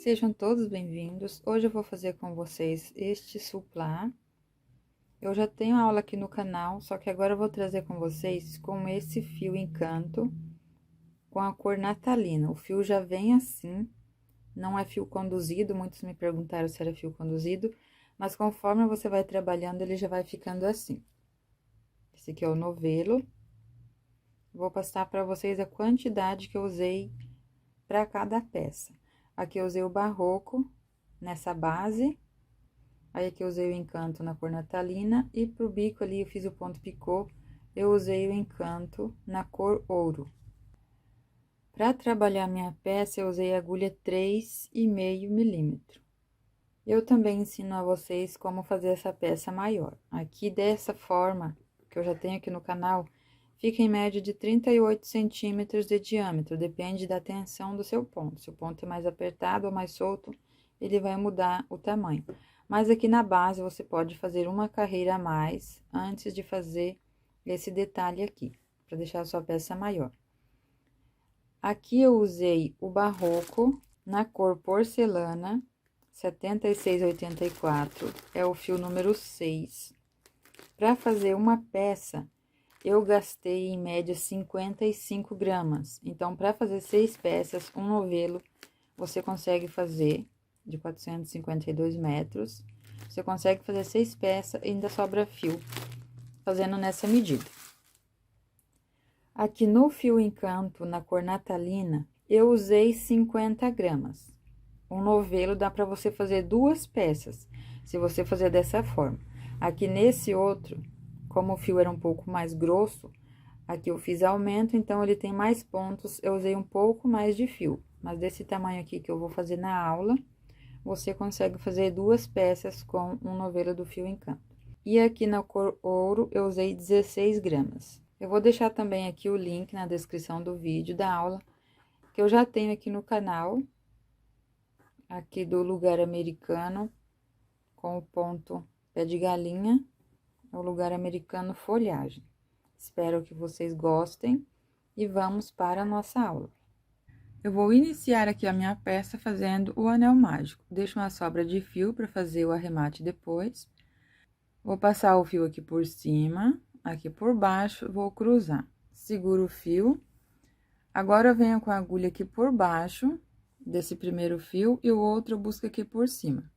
Sejam todos bem-vindos. Hoje eu vou fazer com vocês este suplá. Eu já tenho aula aqui no canal, só que agora eu vou trazer com vocês com esse fio encanto com a cor natalina. O fio já vem assim, não é fio conduzido, muitos me perguntaram se era fio conduzido, mas conforme você vai trabalhando, ele já vai ficando assim. Esse aqui é o novelo. Vou passar para vocês a quantidade que eu usei para cada peça. Aqui eu usei o barroco nessa base, aí aqui eu usei o encanto na cor natalina, e pro bico ali eu fiz o ponto picô, eu usei o encanto na cor ouro. Para trabalhar minha peça, eu usei agulha 3,5 milímetro. Eu também ensino a vocês como fazer essa peça maior. Aqui dessa forma, que eu já tenho aqui no canal, fica em média de 38 centímetros de diâmetro, depende da tensão do seu ponto. Se o ponto é mais apertado ou mais solto, ele vai mudar o tamanho. Mas aqui na base, você pode fazer uma carreira a mais antes de fazer esse detalhe aqui, para deixar a sua peça maior. Aqui eu usei o barroco na cor porcelana, 7684, é o fio número 6. Para fazer uma peça, eu gastei em média 55 gramas. Então, para fazer 6 peças, um novelo, você consegue fazer de 452 metros. Você consegue fazer 6 peças e ainda sobra fio, fazendo nessa medida. Aqui no fio encanto, na cor natalina, eu usei 50 gramas. Um novelo dá para você fazer 2 peças, se você fazer dessa forma. Aqui nesse outro, como o fio era um pouco mais grosso, aqui eu fiz aumento, então ele tem mais pontos, eu usei um pouco mais de fio. Mas desse tamanho aqui que eu vou fazer na aula, você consegue fazer 2 peças com um novelo do fio encanto. E aqui na cor ouro, eu usei 16 gramas. Eu vou deixar também aqui o link na descrição do vídeo da aula, que eu já tenho aqui no canal, aqui do lugar americano, com o ponto pé de galinha, é o lugar americano folhagem. Espero que vocês gostem e vamos para a nossa aula. Eu vou iniciar aqui a minha peça fazendo o anel mágico. Deixo uma sobra de fio para fazer o arremate depois. Vou passar o fio aqui por cima, aqui por baixo, vou cruzar. Seguro o fio. Agora, eu venho com a agulha aqui por baixo desse primeiro fio e o outro eu busco aqui por cima.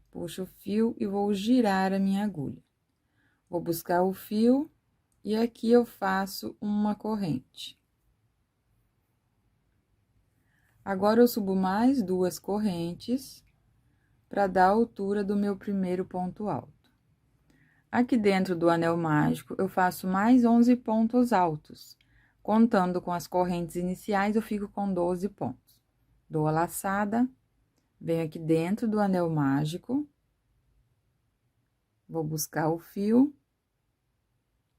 Puxo o fio e vou girar a minha agulha. Vou buscar o fio e aqui eu faço uma corrente. Agora, eu subo mais 2 correntes para dar a altura do meu primeiro ponto alto. Aqui dentro do anel mágico, eu faço mais 11 pontos altos. Contando com as correntes iniciais, eu fico com 12 pontos. Dou a laçada, venho aqui dentro do anel mágico, vou buscar o fio,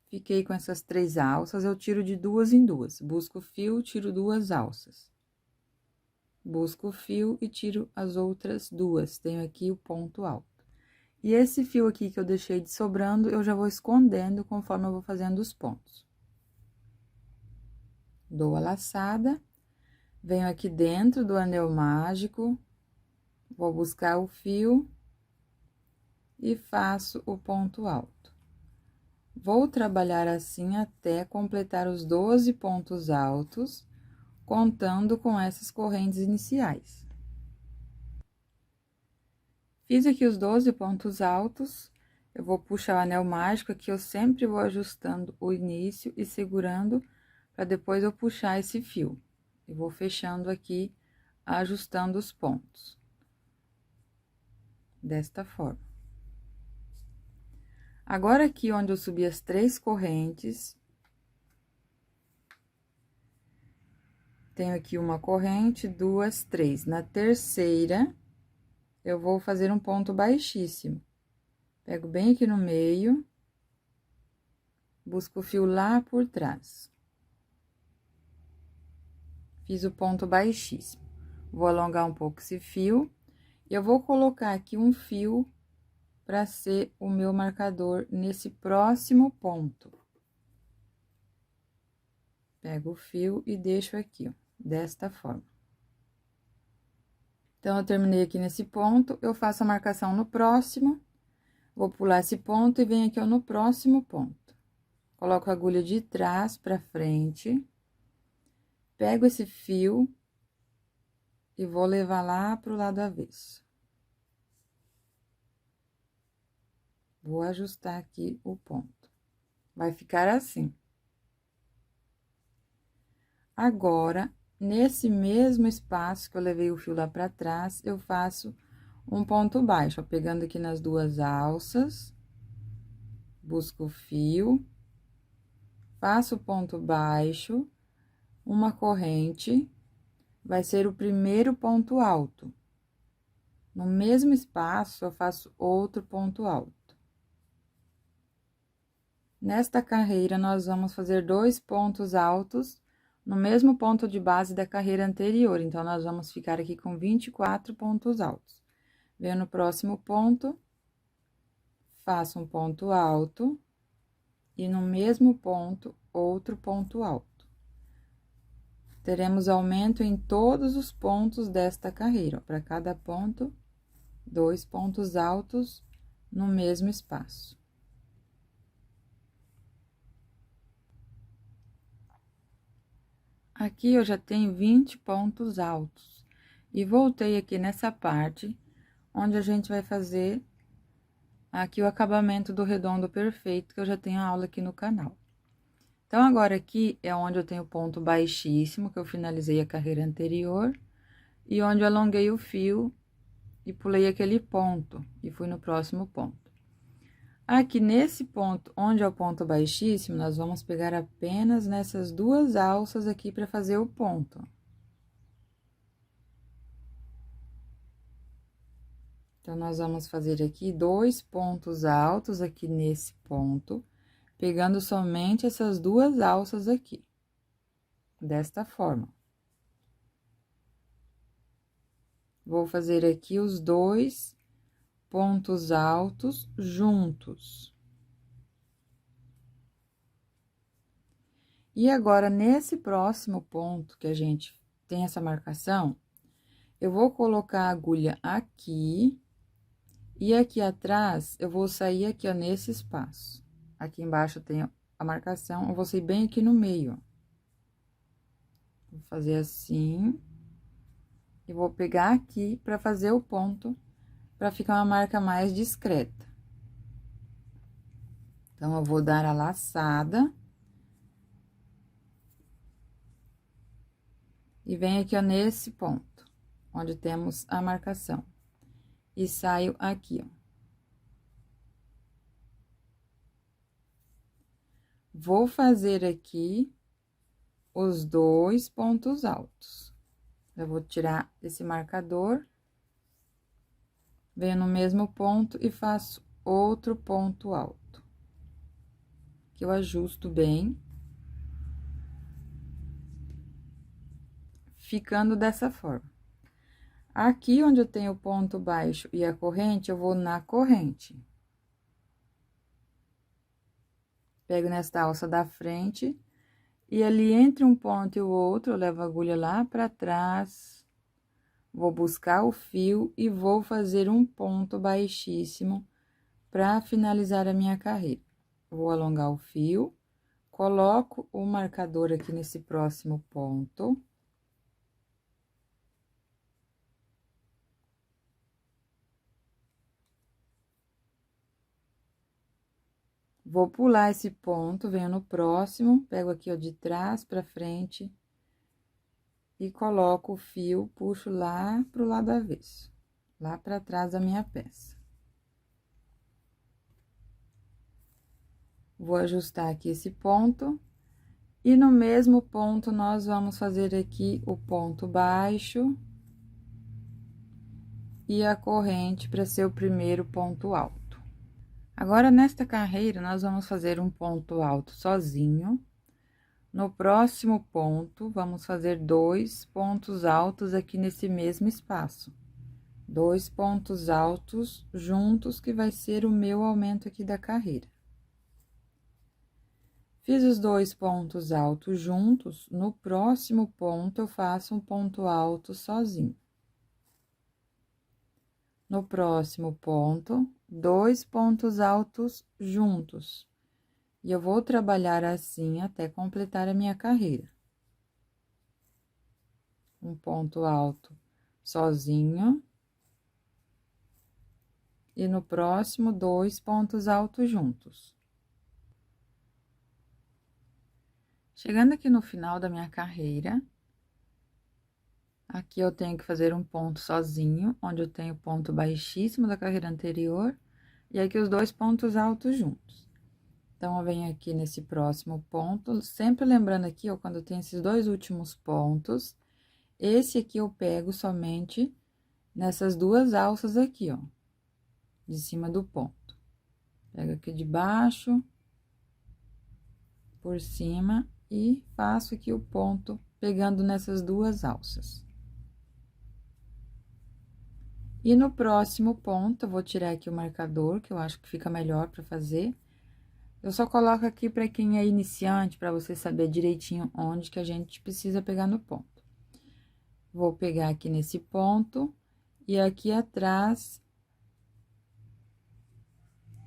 fiquei com essas 3 alças, eu tiro de 2 em 2. Busco o fio, tiro 2 alças. Busco o fio e tiro as outras 2, tenho aqui o ponto alto. E esse fio aqui que eu deixei de sobrando, eu já vou escondendo conforme eu vou fazendo os pontos. Dou a laçada, venho aqui dentro do anel mágico, vou buscar o fio e faço o ponto alto. Vou trabalhar assim até completar os 12 pontos altos, contando com essas correntes iniciais. Fiz aqui os 12 pontos altos, eu vou puxar o anel mágico, aqui eu sempre vou ajustando o início e segurando, para depois eu puxar esse fio. Eu vou fechando aqui, ajustando os pontos. Desta forma. Agora, aqui onde eu subi as 3 correntes, tenho aqui uma corrente, 2, 3. Na terceira, eu vou fazer um ponto baixíssimo. Pego bem aqui no meio, busco o fio lá por trás. Fiz o ponto baixíssimo. Vou alongar um pouco esse fio, e eu vou colocar aqui um fio para ser o meu marcador nesse próximo ponto. Pego o fio e deixo aqui, ó, desta forma. Então, eu terminei aqui nesse ponto, eu faço a marcação no próximo, vou pular esse ponto e venho aqui, ó, no próximo ponto. Coloco a agulha de trás pra frente, pego esse fio e vou levar lá pro lado avesso. Vou ajustar aqui o ponto. Vai ficar assim. Agora, nesse mesmo espaço que eu levei o fio lá pra trás, eu faço um ponto baixo, ó, pegando aqui nas duas alças, busco o fio, faço o ponto baixo, uma corrente, vai ser o primeiro ponto alto. No mesmo espaço, eu faço outro ponto alto. Nesta carreira, nós vamos fazer 2 pontos altos no mesmo ponto de base da carreira anterior. Então, nós vamos ficar aqui com 24 pontos altos. Venho no próximo ponto, faço um ponto alto e no mesmo ponto, outro ponto alto. Teremos aumento em todos os pontos desta carreira. Para cada ponto, 2 pontos altos no mesmo espaço. Aqui eu já tenho 20 pontos altos. E voltei aqui nessa parte, onde a gente vai fazer aqui o acabamento do redondo perfeito, que eu já tenho aula aqui no canal. Então, agora aqui é onde eu tenho ponto baixíssimo, que eu finalizei a carreira anterior, e onde eu alonguei o fio e pulei aquele ponto, e fui no próximo ponto. Aqui nesse ponto, onde é o ponto baixíssimo, nós vamos pegar apenas nessas duas alças aqui para fazer o ponto. Então, nós vamos fazer aqui 2 pontos altos aqui nesse ponto, pegando somente essas duas alças aqui, desta forma. Vou fazer aqui os 2 pontos altos juntos. E agora, nesse próximo ponto que a gente tem essa marcação, eu vou colocar a agulha aqui, e aqui atrás, eu vou sair aqui, ó, nesse espaço. Aqui embaixo tem a marcação, eu vou sair bem aqui no meio, ó. Vou fazer assim, e vou pegar aqui pra fazer o ponto, pra ficar uma marca mais discreta. Então, eu vou dar a laçada. E venho aqui, ó, nesse ponto, onde temos a marcação. E saio aqui, ó. Vou fazer aqui os 2 pontos altos. Eu vou tirar esse marcador, venho no mesmo ponto e faço outro ponto alto. Que eu ajusto bem. Ficando dessa forma. Aqui onde eu tenho o ponto baixo e a corrente, eu vou na corrente. Pego nesta alça da frente, e ali entre um ponto e o outro, eu levo a agulha lá pra trás, vou buscar o fio e vou fazer um ponto baixíssimo pra finalizar a minha carreira. Vou alongar o fio, coloco o marcador aqui nesse próximo ponto. Vou pular esse ponto, venho no próximo, pego aqui, ó, de trás pra frente e coloco o fio, puxo lá pro lado avesso, lá pra trás da minha peça. Vou ajustar aqui esse ponto e no mesmo ponto nós vamos fazer aqui o ponto baixo e a corrente para ser o primeiro ponto alto. Agora, nesta carreira, nós vamos fazer um ponto alto sozinho. No próximo ponto, vamos fazer 2 pontos altos aqui nesse mesmo espaço. 2 pontos altos juntos, que vai ser o meu aumento aqui da carreira. Fiz os 2 pontos altos juntos, no próximo ponto, eu faço um ponto alto sozinho. No próximo ponto, 2 pontos altos juntos. E eu vou trabalhar assim até completar a minha carreira. Um ponto alto sozinho. E no próximo, 2 pontos altos juntos. Chegando aqui no final da minha carreira, aqui eu tenho que fazer um ponto sozinho, onde eu tenho ponto baixíssimo da carreira anterior, e aqui os 2 pontos altos juntos. Então, eu venho aqui nesse próximo ponto, sempre lembrando aqui, ó, quando tem esses 2 últimos pontos, esse aqui eu pego somente nessas 2 alças aqui, ó, de cima do ponto. Pego aqui de baixo, por cima, e faço aqui o ponto, pegando nessas 2 alças. E no próximo ponto, eu vou tirar aqui o marcador, que eu acho que fica melhor para fazer. Eu só coloco aqui para quem é iniciante, para você saber direitinho onde que a gente precisa pegar no ponto. Vou pegar aqui nesse ponto, e aqui atrás,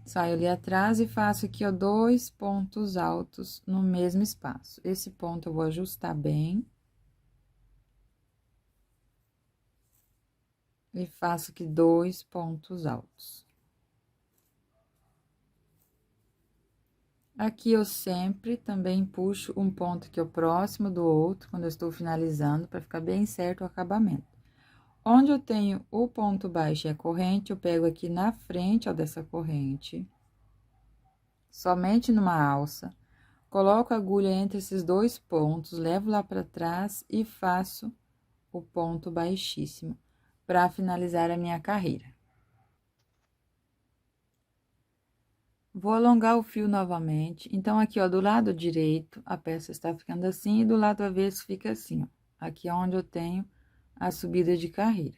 saio ali atrás e faço aqui, ó, 2 pontos altos no mesmo espaço. Esse ponto eu vou ajustar bem. E faço aqui 2 pontos altos. Aqui eu sempre também puxo um ponto que é o próximo do outro, quando eu estou finalizando, para ficar bem certo o acabamento. Onde eu tenho o ponto baixo e a corrente, eu pego aqui na frente, ó, dessa corrente, somente numa alça, coloco a agulha entre esses 2 pontos, levo lá para trás e faço o ponto baixíssimo, para finalizar a minha carreira. Vou alongar o fio novamente. Então, aqui, ó, do lado direito, a peça está ficando assim, e do lado avesso fica assim, ó. Aqui é onde eu tenho a subida de carreira.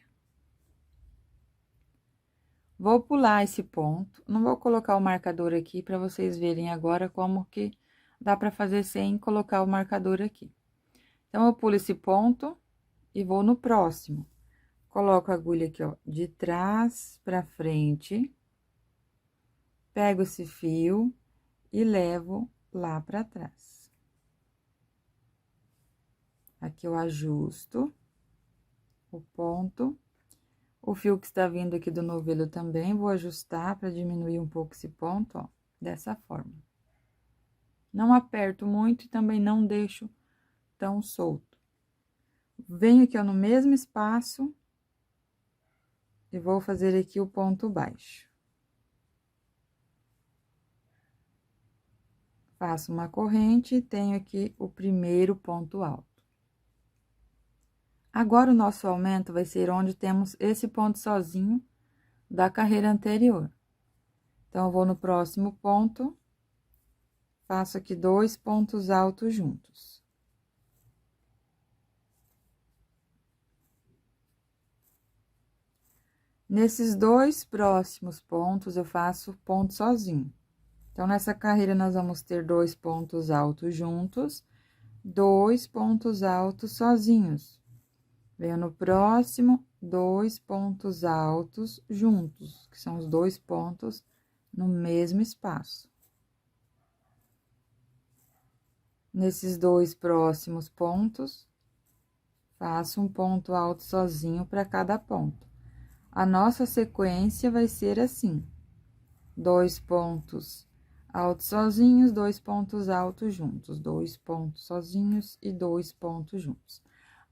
Vou pular esse ponto, não vou colocar o marcador aqui para vocês verem agora como que dá para fazer sem colocar o marcador aqui. Então, eu pulo esse ponto e vou no próximo. Coloco a agulha aqui, ó, de trás para frente, pego esse fio e levo lá para trás. Aqui eu ajusto o ponto. O fio que está vindo aqui do novelo também, vou ajustar para diminuir um pouco esse ponto, ó, dessa forma. Não aperto muito e também não deixo tão solto. Venho aqui, ó, no mesmo espaço e vou fazer aqui o ponto baixo. Faço uma corrente e tenho aqui o primeiro ponto alto. Agora, o nosso aumento vai ser onde temos esse ponto sozinho da carreira anterior. Então, eu vou no próximo ponto, faço aqui 2 pontos altos juntos. Nesses 2 próximos pontos, eu faço ponto sozinho. Então, nessa carreira, nós vamos ter 2 pontos altos juntos, 2 pontos altos sozinhos. Venho no próximo, 2 pontos altos juntos, que são os 2 pontos no mesmo espaço. Nesses 2 próximos pontos, faço um ponto alto sozinho para cada ponto. A nossa sequência vai ser assim: 2 pontos altos sozinhos, 2 pontos altos juntos, 2 pontos sozinhos e 2 pontos juntos.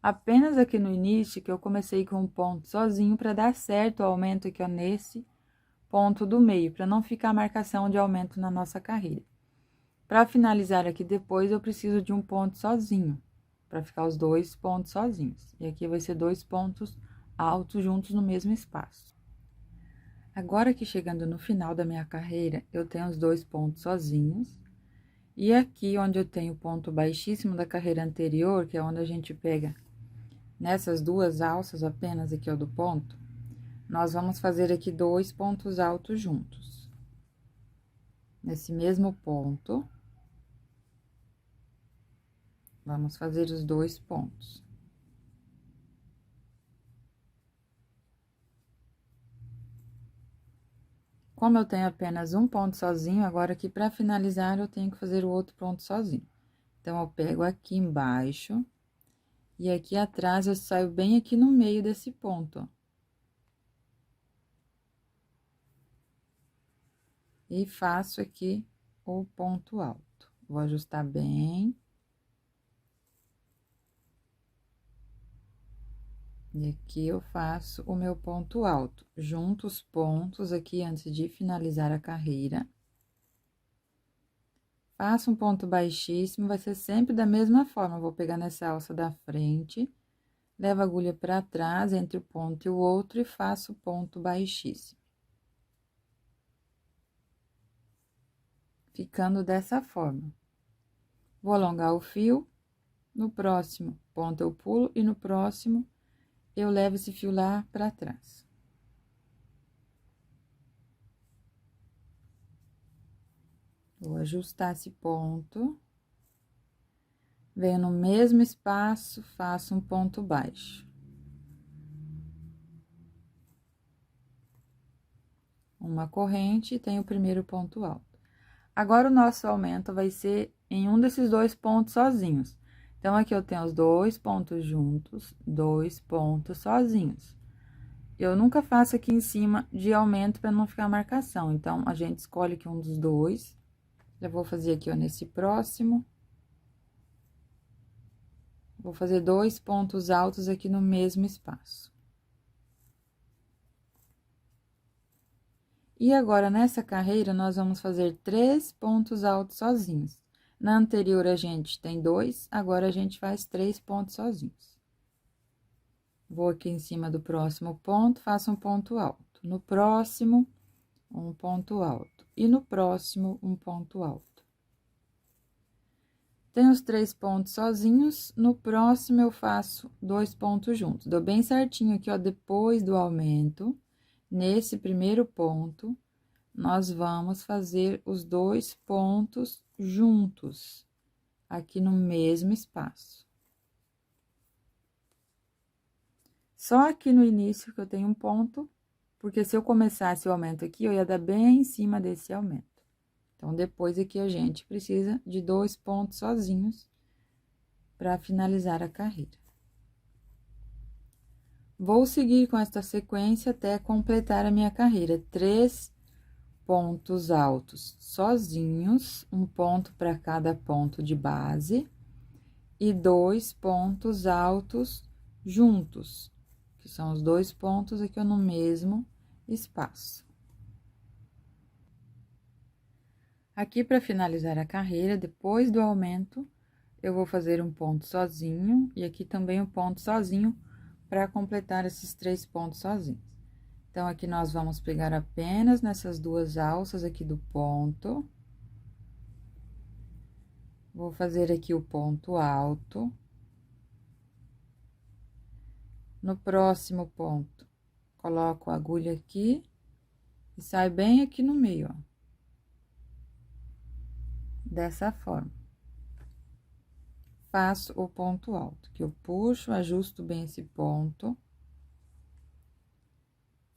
Apenas aqui no início que eu comecei com um ponto sozinho para dar certo o aumento aqui, ó, nesse ponto do meio, para não ficar a marcação de aumento na nossa carreira. Para finalizar aqui depois, eu preciso de um ponto sozinho, para ficar os 2 pontos sozinhos. E aqui vai ser 2 pontos altos juntos no mesmo espaço. Agora que chegando no final da minha carreira, eu tenho os 2 pontos sozinhos. E aqui, onde eu tenho o ponto baixíssimo da carreira anterior, que é onde a gente pega nessas 2 alças apenas aqui, ó, do ponto, nós vamos fazer aqui 2 pontos altos juntos. Nesse mesmo ponto, vamos fazer os 2 pontos. como eu tenho apenas um ponto sozinho, agora aqui para finalizar eu tenho que fazer o outro ponto sozinho. Então, eu pego aqui embaixo e aqui atrás eu saio bem aqui no meio desse ponto, ó. E faço aqui o ponto alto. Vou ajustar bem. E aqui eu faço o meu ponto alto. Junto os pontos aqui antes de finalizar a carreira. Faço um ponto baixíssimo, vai ser sempre da mesma forma. Vou pegar nessa alça da frente, levo a agulha para trás, entre o ponto e o outro, e faço ponto baixíssimo. Ficando dessa forma. Vou alongar o fio, no próximo ponto eu pulo, e no próximo eu levo esse fio lá para trás. Vou ajustar esse ponto. Venho no mesmo espaço, faço um ponto baixo. Uma corrente e tenho o primeiro ponto alto. Agora, o nosso aumento vai ser em um desses dois pontos sozinhos. Então, aqui eu tenho os dois pontos juntos, dois pontos sozinhos. Eu nunca faço aqui em cima de aumento para não ficar marcação. Então, a gente escolhe aqui um dos dois. Já vou fazer aqui, ó, nesse próximo. Vou fazer dois pontos altos aqui no mesmo espaço. E agora, nessa carreira, nós vamos fazer 3 pontos altos sozinhos. Na anterior, a gente tem 2, agora a gente faz 3 pontos sozinhos. Vou aqui em cima do próximo ponto, faço um ponto alto. No próximo, um ponto alto. E no próximo, um ponto alto. Tenho os 3 pontos sozinhos, no próximo eu faço 2 pontos juntos. Dou bem certinho aqui, ó, depois do aumento. Nesse primeiro ponto, nós vamos fazer os 2 pontos juntos, aqui no mesmo espaço. Só aqui no início que eu tenho um ponto, porque se eu começasse o aumento aqui, eu ia dar bem em cima desse aumento. Então, depois aqui a gente precisa de 2 pontos sozinhos para finalizar a carreira. Vou seguir com esta sequência até completar a minha carreira. 3 pontos altos sozinhos, um ponto para cada ponto de base, e 2 pontos altos juntos, que são os 2 pontos aqui no mesmo espaço. Aqui, para finalizar a carreira, depois do aumento, eu vou fazer um ponto sozinho, e aqui também um ponto sozinho, para completar esses 3 pontos sozinhos. Então, aqui nós vamos pegar apenas nessas 2 alças aqui do ponto. Vou fazer aqui o ponto alto. No próximo ponto, coloco a agulha aqui e sai bem aqui no meio, ó. Dessa forma. Faço o ponto alto, que eu puxo, ajusto bem esse ponto.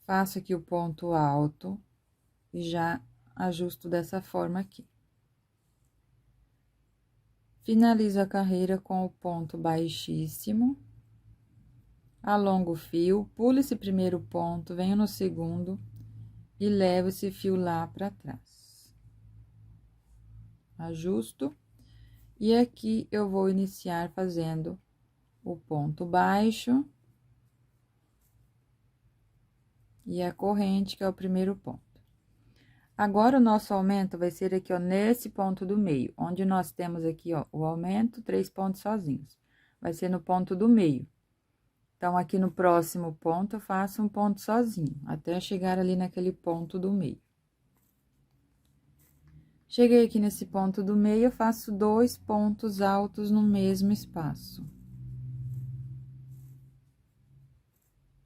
Faço aqui o ponto alto e já ajusto dessa forma aqui. Finalizo a carreira com o ponto baixíssimo. Alongo o fio, pulo esse primeiro ponto, venho no segundo e levo esse fio lá para trás. Ajusto. E aqui eu vou iniciar fazendo o ponto baixo e a corrente, que é o primeiro ponto. Agora, o nosso aumento vai ser aqui, ó, nesse ponto do meio, onde nós temos aqui, ó, o aumento, 3 pontos sozinhos. Vai ser no ponto do meio. Então, aqui no próximo ponto, eu faço um ponto sozinho, até chegar ali naquele ponto do meio. Cheguei aqui nesse ponto do meio, eu faço 2 pontos altos no mesmo espaço.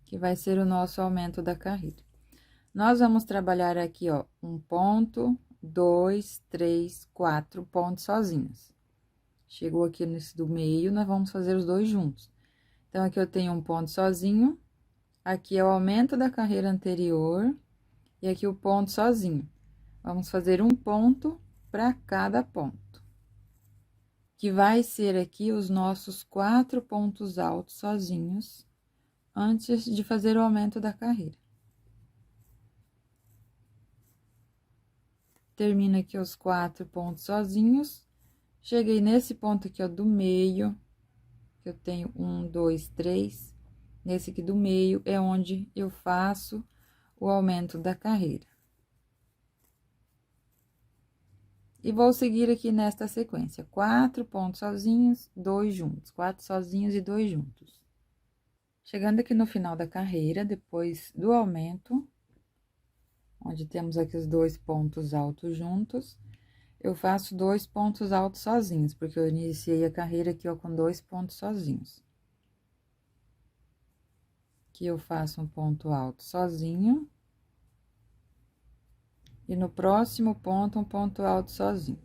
Que vai ser o nosso aumento da carreira. Nós vamos trabalhar aqui, ó, um ponto, 2, 3, 4 pontos sozinhos. Chegou aqui nesse do meio, nós vamos fazer os 2 juntos. Então, aqui eu tenho um ponto sozinho, aqui é o aumento da carreira anterior, e aqui o ponto sozinho. Vamos fazer um ponto para cada ponto, que vai ser aqui os nossos 4 pontos altos sozinhos, antes de fazer o aumento da carreira. Termina aqui os 4 pontos sozinhos, cheguei nesse ponto aqui, ó, do meio, que eu tenho 1, 2, 3, nesse aqui do meio é onde eu faço o aumento da carreira. E vou seguir aqui nesta sequência, 4 pontos sozinhos, 2 juntos, 4 sozinhos e 2 juntos. Chegando aqui no final da carreira, depois do aumento, onde temos aqui os 2 pontos altos juntos, eu faço 2 pontos altos sozinhos, porque eu iniciei a carreira aqui, ó, com 2 pontos sozinhos. Aqui eu faço um ponto alto sozinho. E no próximo ponto, um ponto alto sozinho.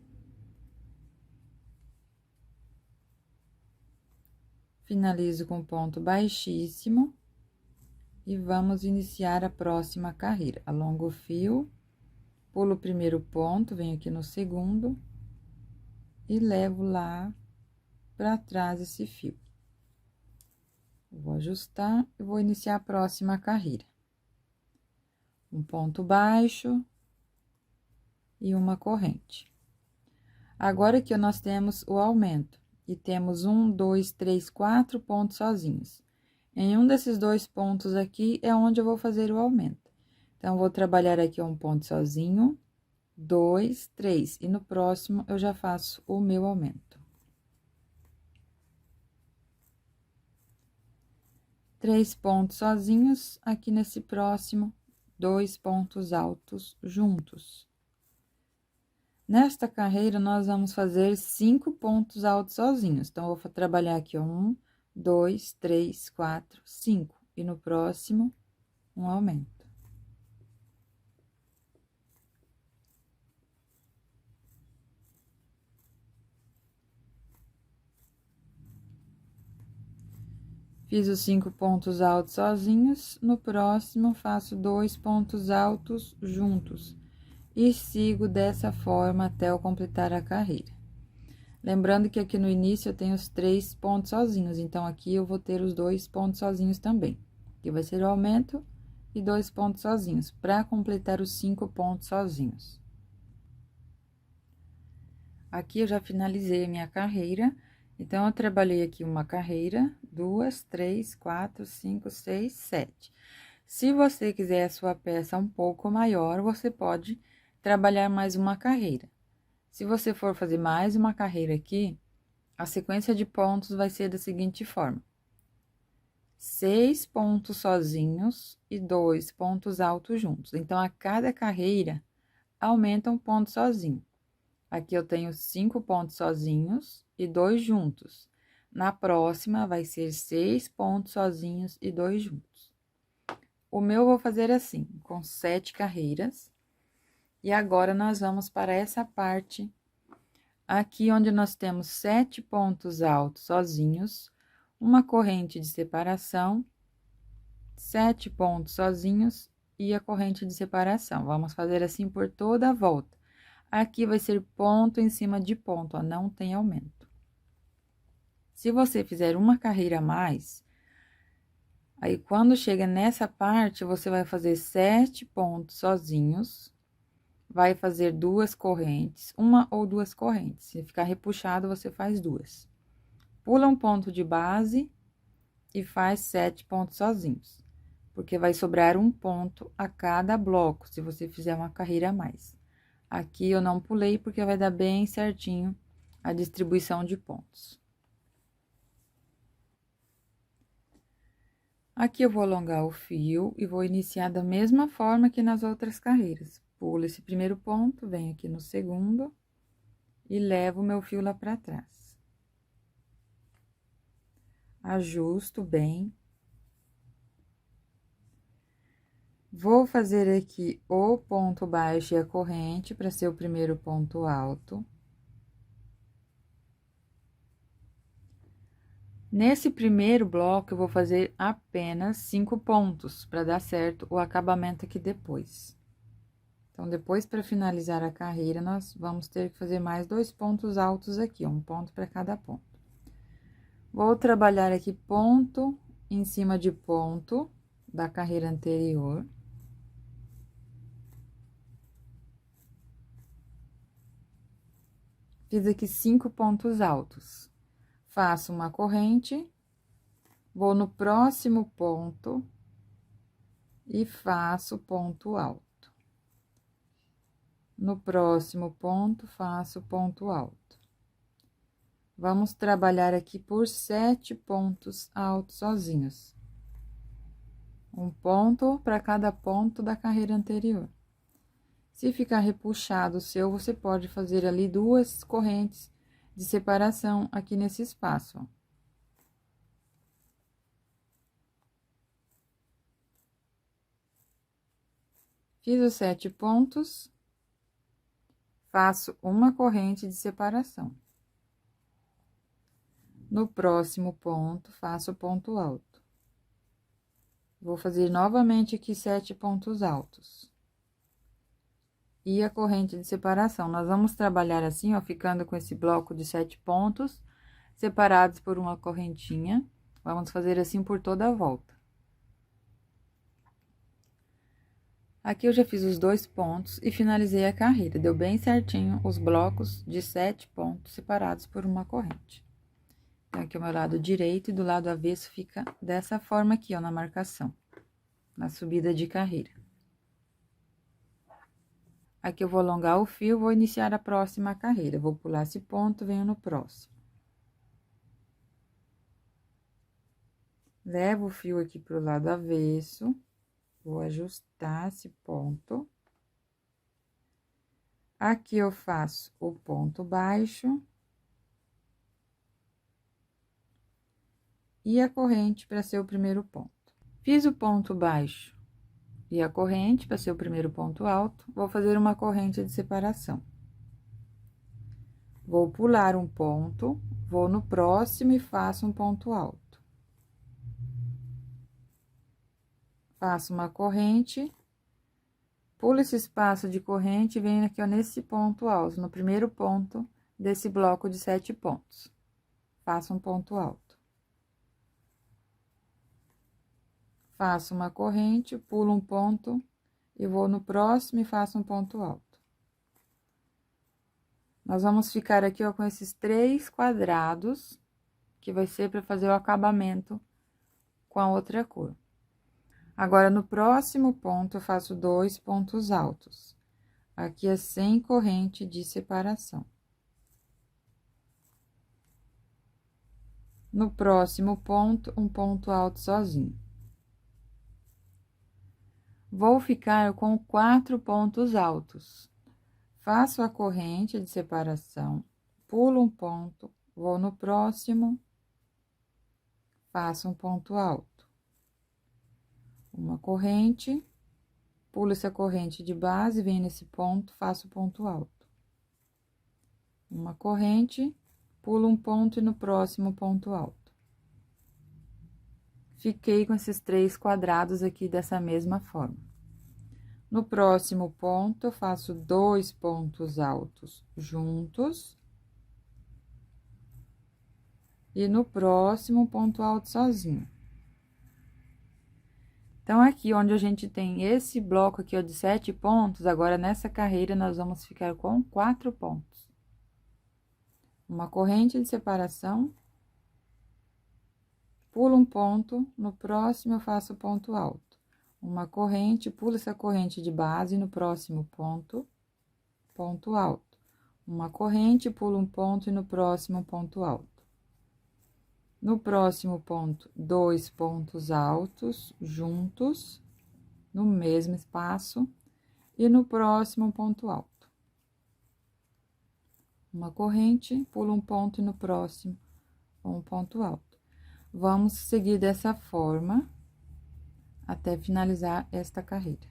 Finalizo com ponto baixíssimo. E vamos iniciar a próxima carreira. Alongo o fio, pulo o primeiro ponto, venho aqui no segundo. E levo lá para trás esse fio. Vou ajustar e vou iniciar a próxima carreira. Um ponto baixo e uma corrente. Agora aqui nós temos o aumento e temos 1, 2, 3, 4 pontos sozinhos. Em um desses 2 pontos aqui é onde eu vou fazer o aumento. Então, vou trabalhar aqui um ponto sozinho, 2, 3, e no próximo eu já faço o meu aumento. 3 pontos sozinhos, aqui nesse próximo, 2 pontos altos juntos. Nesta carreira, nós vamos fazer 5 pontos altos sozinhos. Então, eu vou trabalhar aqui, ó, 1, 2, 3, 4, 5. E no próximo, um aumento. Fiz os 5 pontos altos sozinhos. No próximo, faço 2 pontos altos juntos. E sigo dessa forma até eu completar a carreira. Lembrando que aqui no início eu tenho os 3 pontos sozinhos, então aqui eu vou ter os 2 pontos sozinhos também. Aqui vai ser o aumento e 2 pontos sozinhos, para completar os 5 pontos sozinhos. Aqui eu já finalizei a minha carreira, então eu trabalhei aqui uma carreira, 2, 3, 4, 5, 6, 7. Se você quiser a sua peça um pouco maior, você pode trabalhar mais uma carreira. Se você for fazer mais uma carreira aqui, a sequência de pontos vai ser da seguinte forma: 6 pontos sozinhos e 2 pontos altos juntos. Então, a cada carreira, aumenta um ponto sozinho. Aqui eu tenho 5 pontos sozinhos e 2 juntos. Na próxima, vai ser 6 pontos sozinhos e 2 juntos. O meu eu vou fazer assim, com 7 carreiras. E agora, nós vamos para essa parte aqui, onde nós temos 7 pontos altos sozinhos, uma corrente de separação, 7 pontos sozinhos e a corrente de separação. Vamos fazer assim por toda a volta. Aqui vai ser ponto em cima de ponto, ó, não tem aumento. Se você fizer uma carreira a mais, aí quando chega nessa parte, você vai fazer 7 pontos sozinhos, vai fazer 2 correntes, uma ou 2 correntes. Se ficar repuxado, você faz 2. Pula um ponto de base e faz 7 pontos sozinhos, porque vai sobrar um ponto a cada bloco, se você fizer uma carreira a mais. Aqui eu não pulei, porque vai dar bem certinho a distribuição de pontos. Aqui eu vou alongar o fio e vou iniciar da mesma forma que nas outras carreiras. Pulo esse primeiro ponto, venho aqui no segundo e levo o meu fio lá para trás. Ajusto bem. Vou fazer aqui o ponto baixo e a corrente para ser o primeiro ponto alto. Nesse primeiro bloco, eu vou fazer apenas 5 pontos, para dar certo o acabamento aqui depois. Então, depois, para finalizar a carreira, nós vamos ter que fazer mais 2 pontos altos aqui, ó, um ponto para cada ponto. Vou trabalhar aqui ponto em cima de ponto da carreira anterior. Fiz aqui 5 pontos altos. Faço uma corrente, vou no próximo ponto e faço ponto alto. No próximo ponto, faço ponto alto. Vamos trabalhar aqui por 7 pontos altos sozinhos. Um ponto para cada ponto da carreira anterior. Se ficar repuxado o seu, você pode fazer ali 2 correntes de separação aqui nesse espaço, ó. Fiz os 7 pontos, faço uma corrente de separação. No próximo ponto, faço ponto alto. Vou fazer novamente aqui 7 pontos altos. E a corrente de separação. Nós vamos trabalhar assim, ó, ficando com esse bloco de 7 pontos, separados por uma correntinha. Vamos fazer assim por toda a volta. Aqui eu já fiz os 2 pontos e finalizei a carreira. Deu bem certinho os blocos de 7 pontos separados por uma corrente. Então, aqui o meu lado direito e do lado avesso fica dessa forma aqui, ó, na marcação, na subida de carreira. Aqui eu vou alongar o fio, vou iniciar a próxima carreira. Vou pular esse ponto, venho no próximo. Levo o fio aqui pro lado avesso, vou ajustar esse ponto. Aqui eu faço o ponto baixo. E a corrente para ser o primeiro ponto. Fiz o ponto baixo e a corrente para ser o primeiro ponto alto, vou fazer uma corrente de separação. Vou pular um ponto, vou no próximo e faço um ponto alto. Faço uma corrente, pulo esse espaço de corrente e venho aqui, ó, nesse ponto alto, no primeiro ponto desse bloco de 7 pontos. Faço um ponto alto. Faço uma corrente, pulo um ponto e vou no próximo e faço um ponto alto. Nós vamos ficar aqui, ó, com esses 3 quadrados, que vai ser para fazer o acabamento com a outra cor. Agora, no próximo ponto, eu faço 2 pontos altos. Aqui é sem corrente de separação. No próximo ponto, um ponto alto sozinho. Vou ficar com 4 pontos altos. Faço a corrente de separação, pulo um ponto, vou no próximo, faço um ponto alto. Uma corrente, pulo essa corrente de base, venho nesse ponto, faço ponto alto. Uma corrente, pulo um ponto e no próximo ponto alto. Fiquei com esses 3 quadrados aqui dessa mesma forma. No próximo ponto, eu faço 2 pontos altos juntos. E no próximo, ponto alto sozinho. Então, aqui onde a gente tem esse bloco aqui, ó, de 7 pontos, agora nessa carreira nós vamos ficar com 4 pontos. Uma corrente de separação. Pulo um ponto, no próximo eu faço ponto alto. Uma corrente, pulo essa corrente de base, no próximo ponto, ponto alto. Uma corrente, pulo um ponto e no próximo ponto alto. No próximo ponto, 2 pontos altos juntos, no mesmo espaço, e no próximo ponto alto. Uma corrente, pulo um ponto e no próximo, um ponto alto. Vamos seguir dessa forma até finalizar esta carreira.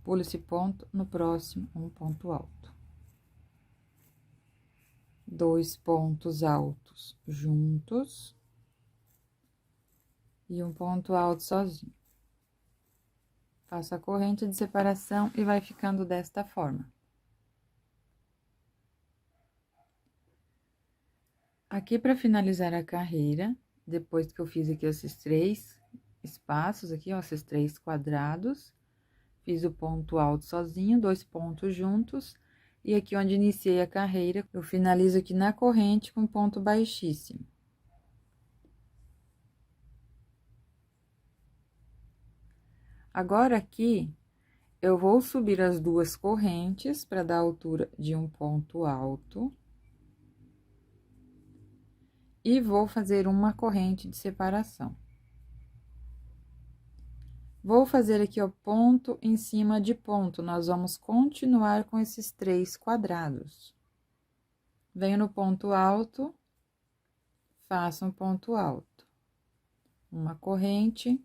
Pulo esse ponto, no próximo, um ponto alto. 2 pontos altos juntos e um ponto alto sozinho. Faço a corrente de separação e vai ficando desta forma. Aqui, para finalizar a carreira, depois que eu fiz aqui esses 3 espaços aqui, ó, esses 3 quadrados, fiz o ponto alto sozinho, 2 pontos juntos, e aqui onde iniciei a carreira, eu finalizo aqui na corrente com ponto baixíssimo. Agora, aqui, eu vou subir as 2 correntes para dar a altura de um ponto alto. E vou fazer uma corrente de separação. Vou fazer aqui, ó, ponto em cima de ponto, nós vamos continuar com esses 3 quadrados. Venho no ponto alto, faço um ponto alto, uma corrente,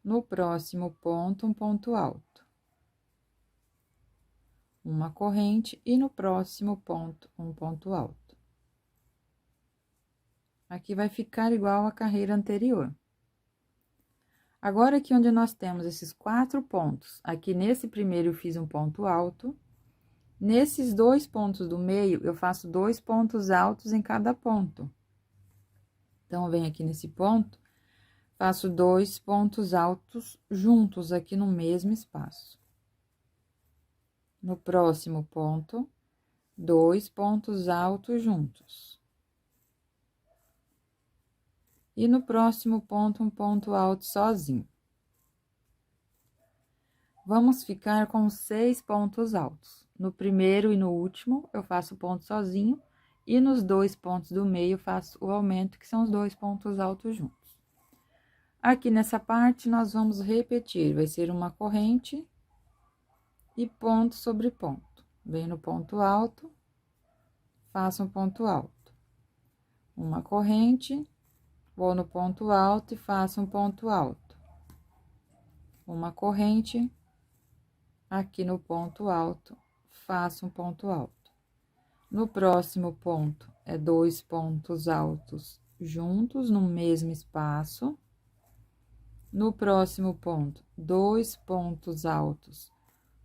no próximo ponto, um ponto alto, uma corrente, e no próximo ponto, um ponto alto. Aqui vai ficar igual a carreira anterior. Agora, aqui onde nós temos esses 4 pontos, aqui nesse primeiro eu fiz um ponto alto, nesses 2 pontos do meio, eu faço 2 pontos altos em cada ponto. Então, eu venho aqui nesse ponto, faço 2 pontos altos juntos aqui no mesmo espaço. No próximo ponto, 2 pontos altos juntos. E no próximo ponto, um ponto alto sozinho. Vamos ficar com 6 pontos altos. No primeiro e no último, eu faço ponto sozinho, e nos 2 pontos do meio, faço o aumento, que são os 2 pontos altos juntos. Aqui nessa parte, nós vamos repetir, vai ser uma corrente e ponto sobre ponto. Venho no ponto alto, faço um ponto alto. Uma corrente, vou no ponto alto e faço um ponto alto. Uma corrente, aqui no ponto alto, faço um ponto alto. No próximo ponto, é 2 pontos altos juntos no mesmo espaço. No próximo ponto, 2 pontos altos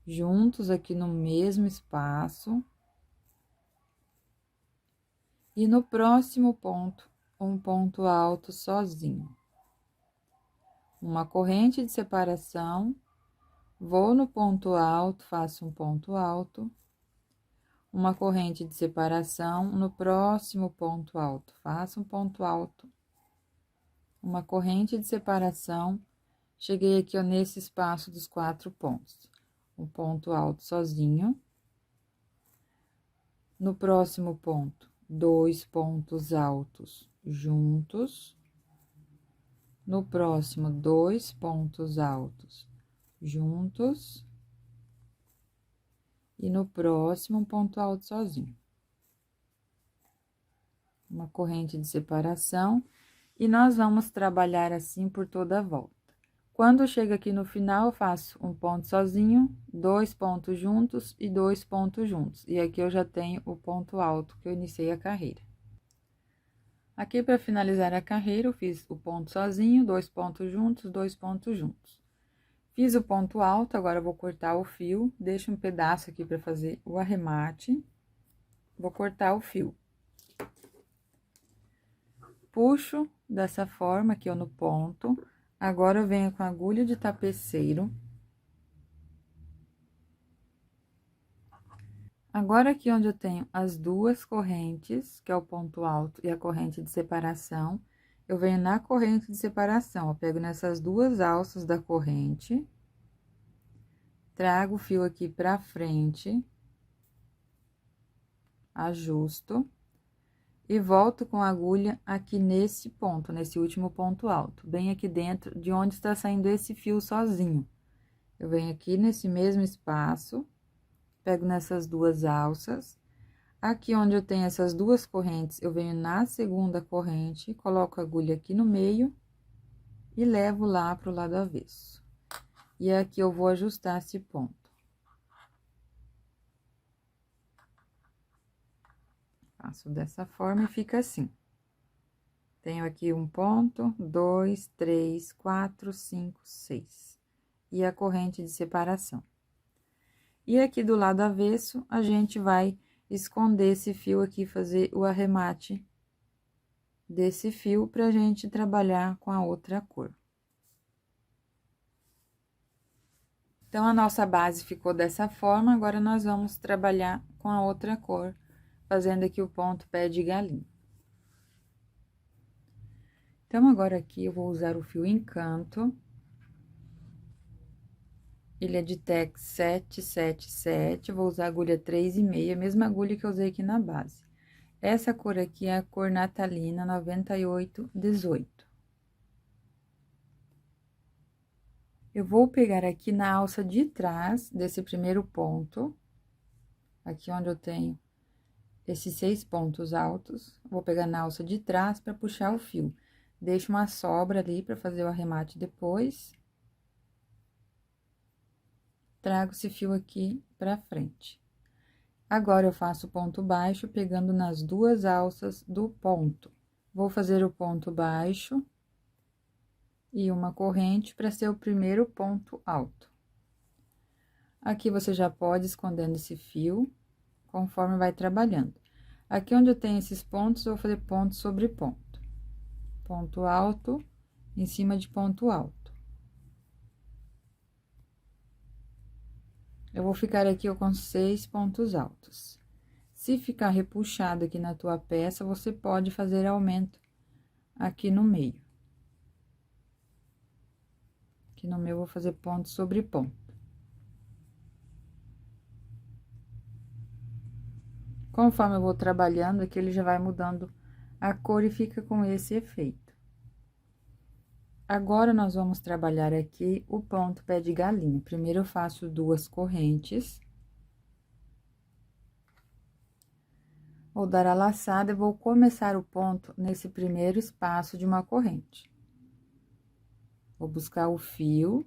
juntos aqui no mesmo espaço. E no próximo ponto, um ponto alto sozinho. Uma corrente de separação, vou no ponto alto, faço um ponto alto. Uma corrente de separação, no próximo ponto alto, faço um ponto alto. Uma corrente de separação, cheguei aqui, ó, nesse espaço dos 4 pontos. Um ponto alto sozinho. No próximo ponto, 2 pontos altos juntos. No próximo, 2 pontos altos juntos. E no próximo, um ponto alto sozinho. Uma corrente de separação, e nós vamos trabalhar assim por toda a volta. Quando chega aqui no final, eu faço um ponto sozinho, 2 pontos juntos e 2 pontos juntos. E aqui eu já tenho o ponto alto que eu iniciei a carreira. Aqui, para finalizar a carreira, eu fiz o ponto sozinho, 2 pontos juntos, 2 pontos juntos. Fiz o ponto alto, agora eu vou cortar o fio, deixo um pedaço aqui para fazer o arremate. Vou cortar o fio. Puxo dessa forma aqui, ó, no ponto. Agora, eu venho com a agulha de tapeceiro. Agora, aqui onde eu tenho as 2 correntes, que é o ponto alto e a corrente de separação, eu venho na corrente de separação, eu pego nessas 2 alças da corrente, trago o fio aqui pra frente, ajusto, e volto com a agulha aqui nesse ponto, nesse último ponto alto, bem aqui dentro de onde está saindo esse fio sozinho. Eu venho aqui nesse mesmo espaço, pego nessas 2 alças, aqui onde eu tenho essas 2 correntes, eu venho na segunda corrente, coloco a agulha aqui no meio e levo lá pro lado avesso. E aqui eu vou ajustar esse ponto. Faço dessa forma e fica assim. Tenho aqui um ponto, 2, 3, 4, 5, 6. e a corrente de separação. E aqui do lado avesso, a gente vai esconder esse fio aqui, fazer o arremate desse fio pra gente trabalhar com a outra cor. Então, a nossa base ficou dessa forma, agora nós vamos trabalhar com a outra cor, fazendo aqui o ponto pé de galinha. Então, agora aqui eu vou usar o fio Encanto. Ele é de tex 777, vou usar agulha 3,5, a mesma agulha que eu usei aqui na base. Essa cor aqui é a cor natalina 9818. Eu vou pegar aqui na alça de trás desse primeiro ponto, aqui onde eu tenho esses 6 pontos altos, vou pegar na alça de trás para puxar o fio. Deixo uma sobra ali para fazer o arremate depois. Trago esse fio aqui pra frente. Agora, eu faço ponto baixo, pegando nas duas alças do ponto. Vou fazer o ponto baixo e uma corrente para ser o primeiro ponto alto. Aqui, você já pode ir escondendo esse fio, conforme vai trabalhando. Aqui onde eu tenho esses pontos, eu vou fazer ponto sobre ponto. Ponto alto em cima de ponto alto. Eu vou ficar aqui com 6 pontos altos. Se ficar repuxado aqui na tua peça, você pode fazer aumento aqui no meio. Aqui no meu, eu vou fazer ponto sobre ponto. Conforme eu vou trabalhando, aqui ele já vai mudando a cor e fica com esse efeito. Agora, nós vamos trabalhar aqui o ponto pé de galinha. Primeiro, eu faço 2 correntes. Vou dar a laçada e vou começar o ponto nesse primeiro espaço de uma corrente. Vou buscar o fio,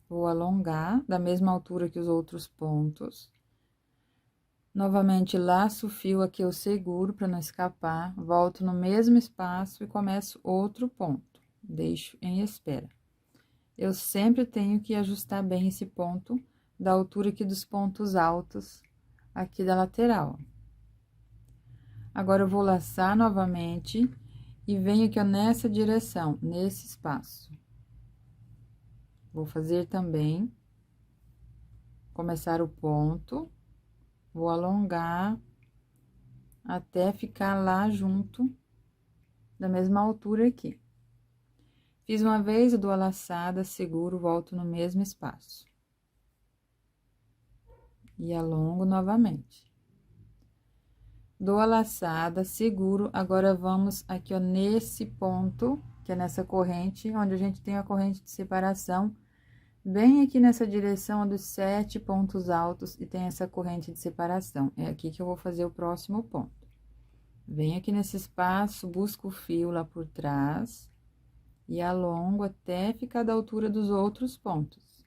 vou alongar da mesma altura que os outros pontos. Novamente, laço o fio aqui, eu seguro para não escapar, volto no mesmo espaço e começo outro ponto. Deixo em espera. Eu sempre tenho que ajustar bem esse ponto da altura aqui dos pontos altos aqui da lateral. Agora, eu vou laçar novamente e venho aqui, ó, nessa direção, nesse espaço. Vou fazer também, começar o ponto, vou alongar até ficar lá junto da mesma altura aqui. Fiz uma vez, eu dou a laçada, seguro, volto no mesmo espaço. E alongo novamente. Dou a laçada, seguro, agora vamos aqui, ó, nesse ponto, que é nessa corrente, onde a gente tem a corrente de separação, bem aqui nessa direção dos 7 pontos altos e tem essa corrente de separação. É aqui que eu vou fazer o próximo ponto. Venho aqui nesse espaço, busco o fio lá por trás e alongo até ficar da altura dos outros pontos.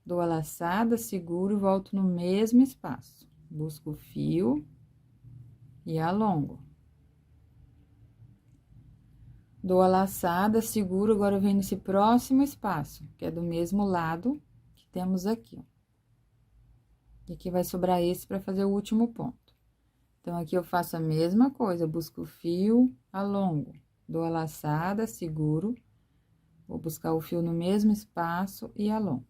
Dou a laçada, seguro e volto no mesmo espaço. Busco o fio e alongo. Dou a laçada, seguro, agora eu venho nesse próximo espaço, que é do mesmo lado que temos aqui, ó. E aqui vai sobrar esse para fazer o último ponto. Então, aqui eu faço a mesma coisa, busco o fio, alongo. Dou a laçada, seguro, vou buscar o fio no mesmo espaço e alongo.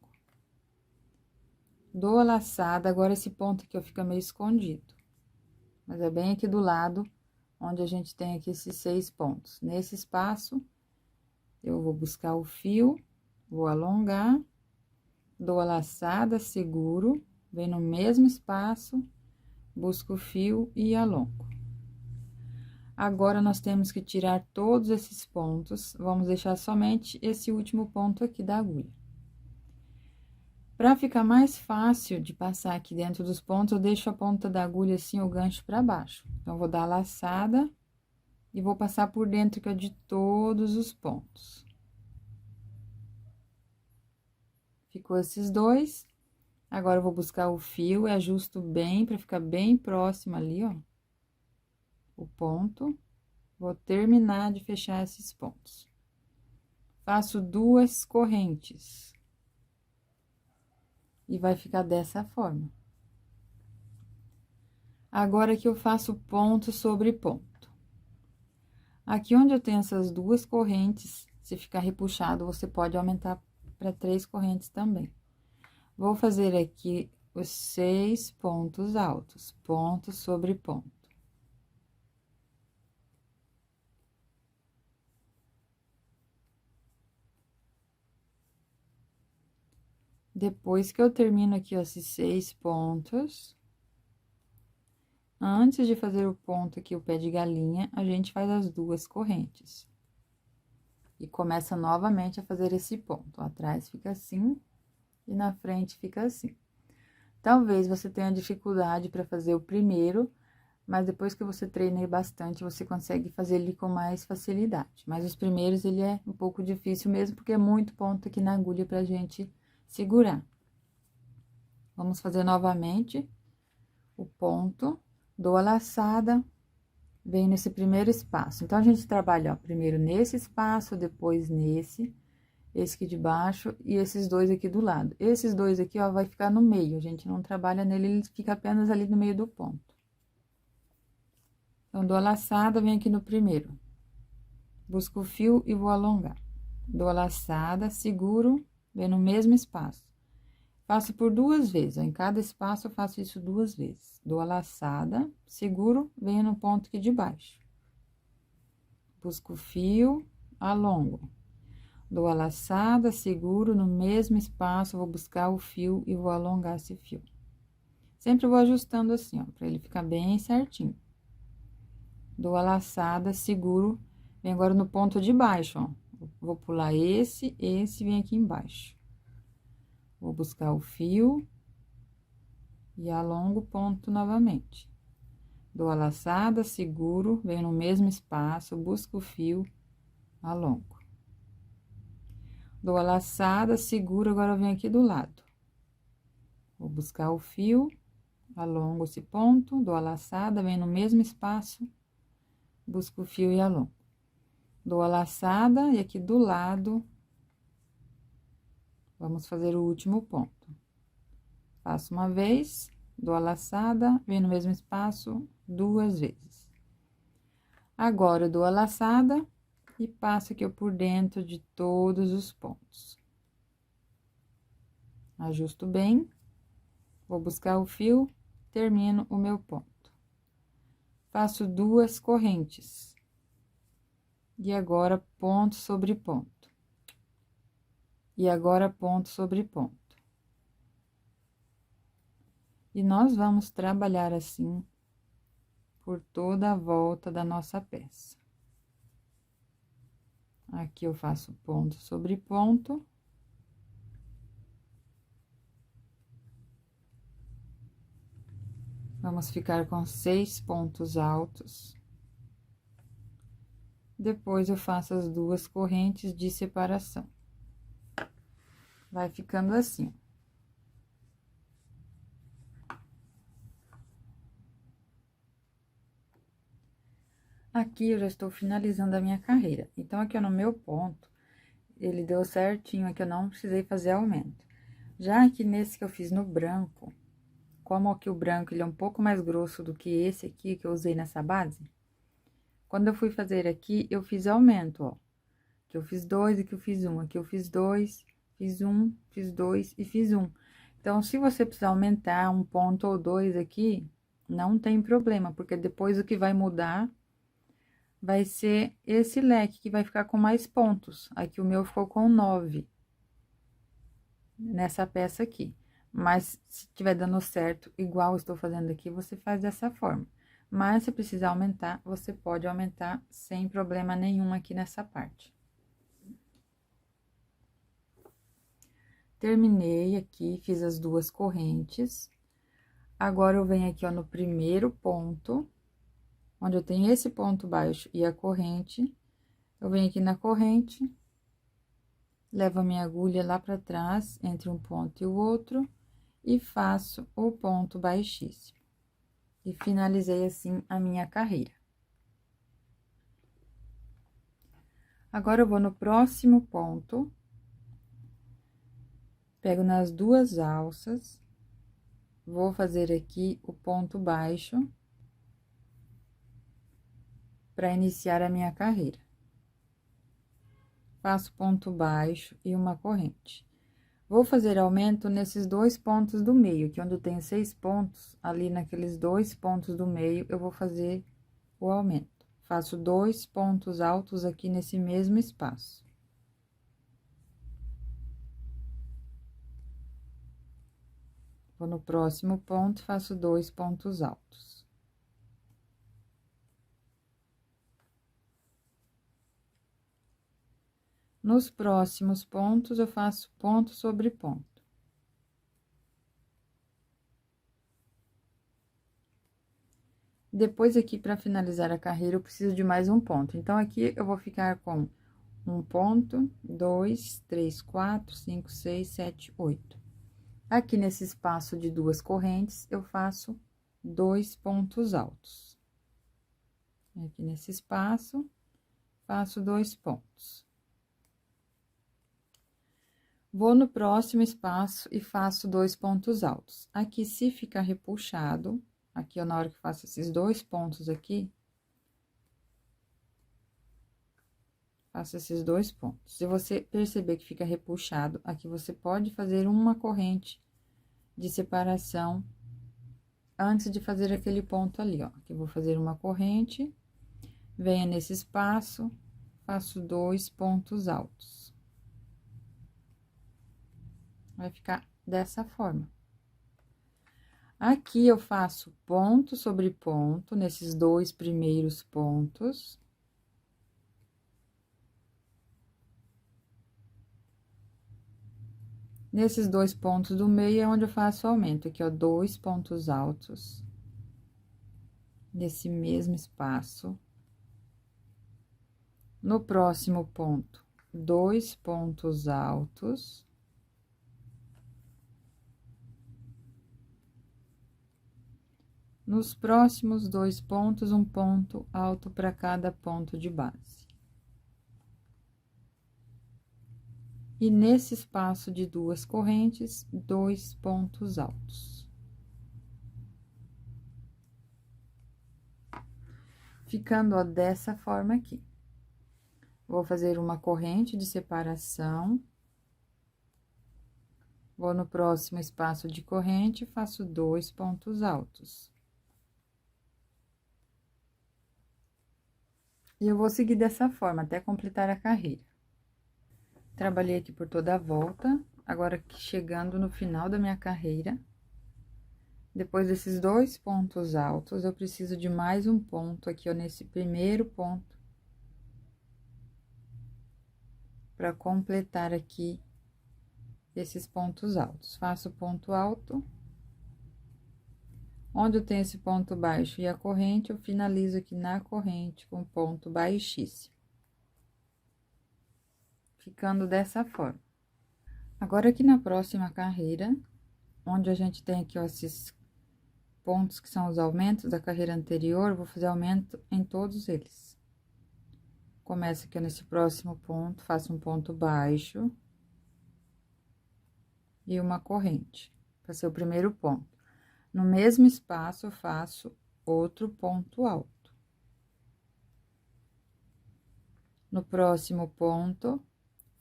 Dou a laçada, agora esse ponto aqui, ó, fica meio escondido. Mas é bem aqui do lado, onde a gente tem aqui esses 6 pontos. Nesse espaço, eu vou buscar o fio, vou alongar, dou a laçada, seguro, vem no mesmo espaço, busco o fio e alongo. Agora, nós temos que tirar todos esses pontos, vamos deixar somente esse último ponto aqui da agulha. Para ficar mais fácil de passar aqui dentro dos pontos, eu deixo a ponta da agulha assim, o gancho para baixo. Então, vou dar a laçada e vou passar por dentro que é de todos os pontos. Ficou esses 2. Agora, eu vou buscar o fio e ajusto bem, para ficar bem próximo ali, ó. O ponto. Vou terminar de fechar esses pontos. Faço 2 correntes. E vai ficar dessa forma. Agora aqui eu faço ponto sobre ponto. Aqui onde eu tenho essas duas correntes, se ficar repuxado, você pode aumentar para 3 correntes também. Vou fazer aqui os 6 pontos altos, ponto sobre ponto. Depois que eu termino aqui ó, esses 6 pontos, antes de fazer o ponto aqui, o pé de galinha, a gente faz as duas correntes. E começa novamente a fazer esse ponto. Atrás fica assim e na frente fica assim. Talvez você tenha dificuldade para fazer o primeiro, mas depois que você treine bastante, você consegue fazer ele com mais facilidade. Mas os primeiros, ele é um pouco difícil mesmo, porque é muito ponto aqui na agulha pra gente segurar. Vamos fazer novamente o ponto, dou a laçada, venho nesse primeiro espaço. Então, a gente trabalha, ó, primeiro nesse espaço, depois nesse, esse aqui de baixo e esses dois aqui do lado. Esses dois aqui, ó, vai ficar no meio, a gente não trabalha nele, ele fica apenas ali no meio do ponto. Então, dou a laçada, venho aqui no primeiro, busco o fio e vou alongar. Dou a laçada, seguro, venho no mesmo espaço. Faço por 2 vezes, ó, em cada espaço eu faço isso 2 vezes. Dou a laçada, seguro, venho no ponto aqui de baixo. Busco o fio, alongo. Dou a laçada, seguro, no mesmo espaço, vou buscar o fio e vou alongar esse fio. Sempre vou ajustando assim, ó, pra ele ficar bem certinho. Dou a laçada, seguro, vem agora no ponto de baixo, ó. Vou pular esse, vem aqui embaixo. Vou buscar o fio e alongo o ponto novamente. Dou a laçada, seguro, venho no mesmo espaço, busco o fio, alongo. Dou a laçada, seguro, agora eu venho aqui do lado. Vou buscar o fio, alongo esse ponto, dou a laçada, venho no mesmo espaço, busco o fio e alongo. Dou a laçada e aqui do lado, vamos fazer o último ponto. Faço uma vez, dou a laçada, venho no mesmo espaço 2 vezes. Agora, eu dou a laçada e passo aqui por dentro de todos os pontos. Ajusto bem, vou buscar o fio, termino o meu ponto. Faço 2 correntes. E agora, ponto sobre ponto. E agora, ponto sobre ponto. E nós vamos trabalhar assim por toda a volta da nossa peça. Aqui eu faço ponto sobre ponto. Vamos ficar com 6 pontos altos. Depois, eu faço as 2 correntes de separação. Vai ficando assim. Aqui, eu já estou finalizando a minha carreira. Então, aqui, ó, no meu ponto, ele deu certinho, aqui eu não precisei fazer aumento. Já aqui nesse que eu fiz no branco, como aqui o branco, ele é um pouco mais grosso do que esse aqui que eu usei nessa base, quando eu fui fazer aqui, eu fiz aumento, ó. Aqui eu fiz 2, aqui eu fiz 1, aqui eu fiz 2, fiz 1, fiz 2 e fiz 1. Então, se você precisar aumentar 1 ponto ou 2 aqui, não tem problema, porque depois o que vai mudar vai ser esse leque que vai ficar com mais pontos. Aqui o meu ficou com 9 nessa peça aqui. Mas se tiver dando certo, igual eu estou fazendo aqui, você faz dessa forma. Mas se precisar aumentar, você pode aumentar sem problema nenhum aqui nessa parte. Terminei aqui, fiz as 2 correntes. Agora, eu venho aqui, ó, no primeiro ponto, onde eu tenho esse ponto baixo e a corrente. Eu venho aqui na corrente, levo a minha agulha lá pra trás, entre um ponto e o outro, e faço o ponto baixíssimo. E finalizei assim a minha carreira. Agora, eu vou no próximo ponto. Pego nas duas alças, vou fazer aqui o ponto baixo para iniciar a minha carreira. Faço ponto baixo e uma corrente. Vou fazer aumento nesses dois pontos do meio, que onde eu tenho 6 pontos, ali naqueles dois pontos do meio, eu vou fazer o aumento. Faço 2 pontos altos aqui nesse mesmo espaço. Vou no próximo ponto, faço 2 pontos altos. Nos próximos pontos, eu faço ponto sobre ponto. Depois, aqui, para finalizar a carreira, eu preciso de mais um ponto. Então, aqui, eu vou ficar com um ponto, 2, 3, 4, 5, 6, 7, 8. Aqui, nesse espaço de duas correntes, eu faço 2 pontos altos. Aqui nesse espaço, faço 2 pontos. Vou no próximo espaço e faço 2 pontos altos. Aqui, se ficar repuxado, aqui, ó, na hora que faço esses 2 pontos aqui, faço esses 2 pontos. Se você perceber que fica repuxado, aqui você pode fazer uma corrente de separação antes de fazer aquele ponto ali, ó. Aqui eu vou fazer uma corrente, venho nesse espaço, faço 2 pontos altos. Vai ficar dessa forma. Aqui eu faço ponto sobre ponto nesses 2 primeiros pontos. Nesses 2 pontos do meio é onde eu faço aumento, aqui, ó, 2 pontos altos. Nesse mesmo espaço. No próximo ponto, 2 pontos altos. Nos próximos 2 pontos, um ponto alto para cada ponto de base. E nesse espaço de duas correntes, 2 pontos altos. Ficando, ó, dessa forma aqui. Vou fazer uma corrente de separação. Vou no próximo espaço de corrente, faço 2 pontos altos. E eu vou seguir dessa forma, até completar a carreira. Trabalhei aqui por toda a volta, agora que chegando no final da minha carreira. Depois desses 2 pontos altos, eu preciso de mais um ponto aqui, ó, nesse primeiro ponto. Para completar aqui esses pontos altos. Faço ponto alto. Onde eu tenho esse ponto baixo e a corrente, eu finalizo aqui na corrente com ponto baixíssimo. Ficando dessa forma. Agora, aqui na próxima carreira, onde a gente tem aqui, ó, esses pontos que são os aumentos da carreira anterior, eu vou fazer aumento em todos eles. Começo aqui nesse próximo ponto, faço um ponto baixo. E uma corrente, para ser o primeiro ponto. No mesmo espaço, eu faço outro ponto alto. No próximo ponto,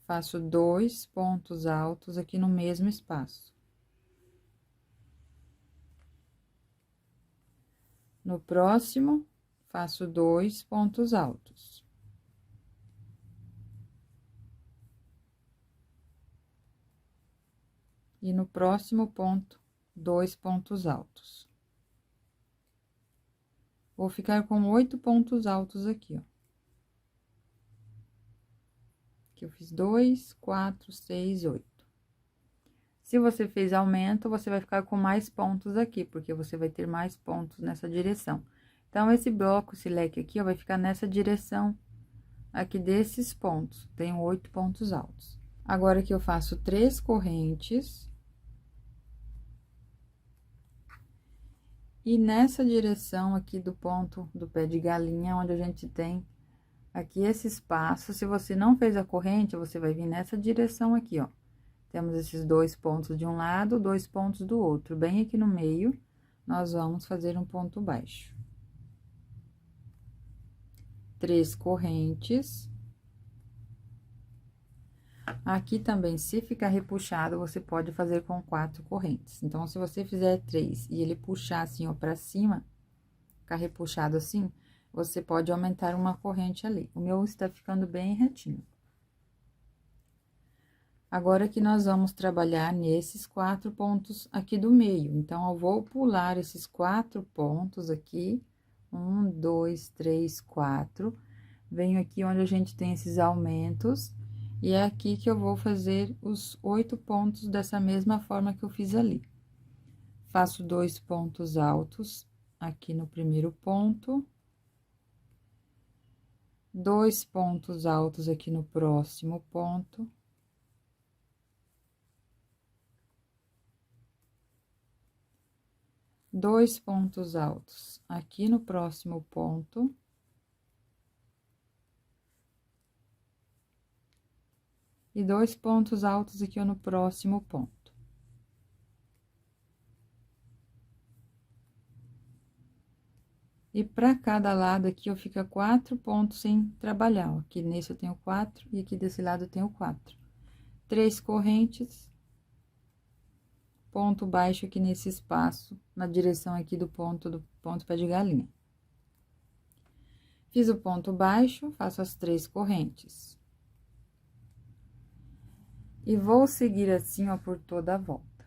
faço 2 pontos altos aqui no mesmo espaço. No próximo, faço 2 pontos altos. E no próximo ponto, 2 pontos altos. Vou ficar com 8 pontos altos aqui, ó. Aqui eu fiz 2, 4, 6, 8. Se você fez aumento, você vai ficar com mais pontos aqui, porque você vai ter mais pontos nessa direção. Então, esse bloco, esse leque aqui, ó, vai ficar nessa direção aqui desses pontos. Tenho 8 pontos altos. Agora, aqui eu faço 3 correntes. E nessa direção aqui do ponto do pé de galinha, onde a gente tem aqui esse espaço, se você não fez a corrente, você vai vir nessa direção aqui, ó. Temos esses 2 pontos de um lado, 2 pontos do outro. Bem aqui no meio, nós vamos fazer um ponto baixo. 3 correntes. Aqui também, se ficar repuxado, você pode fazer com 4 correntes. Então, se você fizer 3 e ele puxar assim, ó, pra cima, ficar repuxado assim, você pode aumentar uma corrente ali. O meu está ficando bem retinho. Agora que nós vamos trabalhar nesses 4 pontos aqui do meio. Então, eu vou pular esses 4 pontos aqui. 1, 2, 3, 4. Venho aqui onde a gente tem esses aumentos. E é aqui que eu vou fazer os 8 pontos dessa mesma forma que eu fiz ali. Faço 2 pontos altos aqui no primeiro ponto. 2 pontos altos aqui no próximo ponto. 2 pontos altos aqui no próximo ponto. E 2 pontos altos aqui no próximo ponto. E para cada lado aqui, eu fico 4 pontos sem trabalhar, ó. Aqui nesse eu tenho 4 e aqui desse lado eu tenho 4. 3 correntes. Ponto baixo aqui nesse espaço, na direção aqui do ponto pé de galinha. Fiz o ponto baixo, faço as 3 correntes. E vou seguir assim, ó, por toda a volta.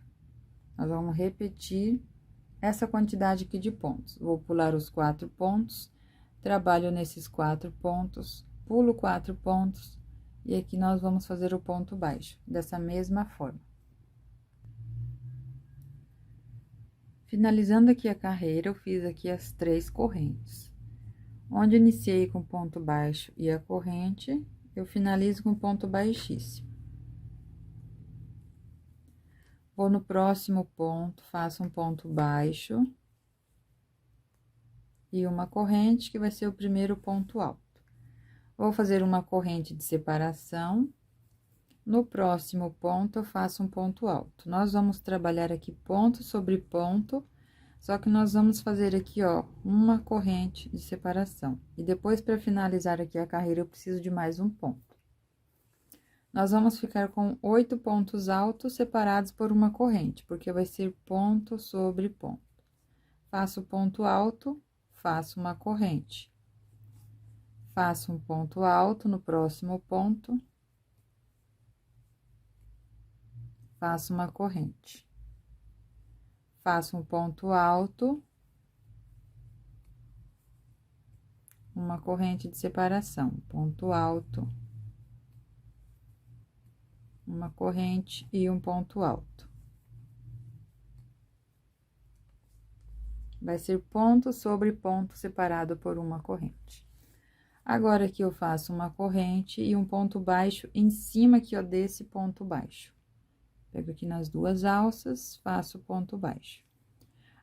Nós vamos repetir essa quantidade aqui de pontos. Vou pular os 4 pontos, trabalho nesses 4 pontos, pulo 4 pontos, e aqui nós vamos fazer o ponto baixo, dessa mesma forma. Finalizando aqui a carreira, eu fiz aqui as 3 correntes. Onde iniciei com ponto baixo e a corrente, eu finalizo com ponto baixíssimo. Vou no próximo ponto, faço um ponto baixo e uma corrente, que vai ser o primeiro ponto alto. Vou fazer uma corrente de separação. No próximo ponto, eu faço um ponto alto. Nós vamos trabalhar aqui ponto sobre ponto, só que nós vamos fazer aqui, ó, uma corrente de separação. E depois, para finalizar aqui a carreira, eu preciso de mais um ponto. Nós vamos ficar com 8 pontos altos separados por uma corrente, porque vai ser ponto sobre ponto. Faço ponto alto, faço uma corrente. Faço um ponto alto no próximo ponto. Faço uma corrente. Faço um ponto alto. Uma corrente de separação, ponto alto. Uma corrente e um ponto alto. Vai ser ponto sobre ponto separado por uma corrente. Agora, aqui eu faço uma corrente e um ponto baixo em cima aqui, ó, desse ponto baixo. Pego aqui nas 2 alças, faço ponto baixo.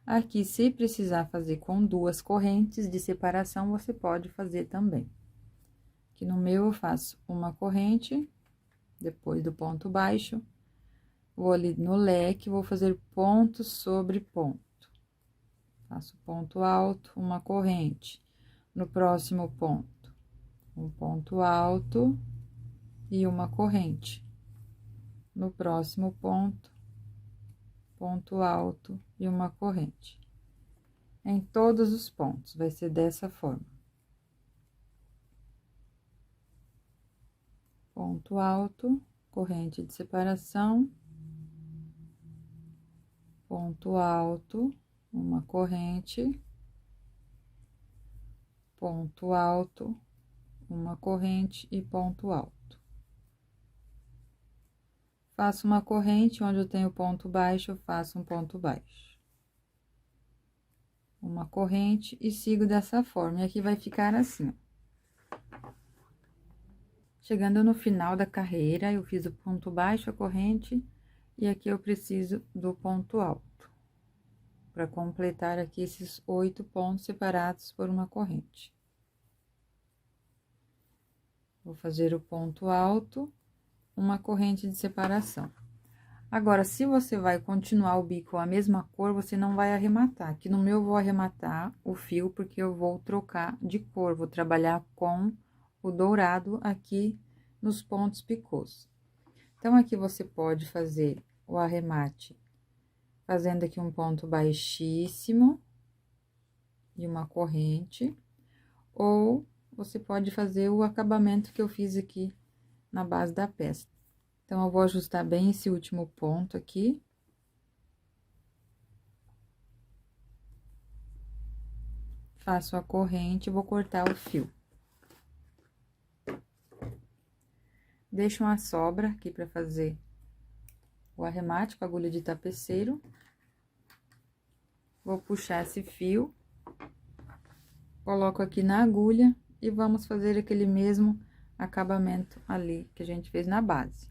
Aqui, se precisar fazer com 2 correntes de separação, você pode fazer também. Aqui no meu, eu faço uma corrente, depois do ponto baixo, vou ali no leque, vou fazer ponto sobre ponto. Faço ponto alto, uma corrente. No próximo ponto, um ponto alto e uma corrente. No próximo ponto, ponto alto e uma corrente. Em todos os pontos, vai ser dessa forma. Ponto alto, corrente de separação, ponto alto, uma corrente, ponto alto, uma corrente e ponto alto. Faço uma corrente, onde eu tenho ponto baixo, eu faço um ponto baixo. Uma corrente e sigo dessa forma. E aqui vai ficar assim, ó. Chegando no final da carreira, eu fiz o ponto baixo, a corrente, e aqui eu preciso do ponto alto, para completar aqui esses 8 pontos separados por uma corrente. Vou fazer o ponto alto, uma corrente de separação. Agora, se você vai continuar o bico a mesma cor, você não vai arrematar. Aqui no meu, eu vou arrematar o fio, porque eu vou trocar de cor, vou trabalhar com o dourado aqui nos pontos picôs. Então, aqui você pode fazer o arremate fazendo aqui um ponto baixíssimo e uma corrente, ou você pode fazer o acabamento que eu fiz aqui na base da peça. Então, eu vou ajustar bem esse último ponto aqui. Faço a corrente e vou cortar o fio. Deixo uma sobra aqui para fazer o arremate com agulha de tapeceiro. Vou puxar esse fio, coloco aqui na agulha e vamos fazer aquele mesmo acabamento ali que a gente fez na base.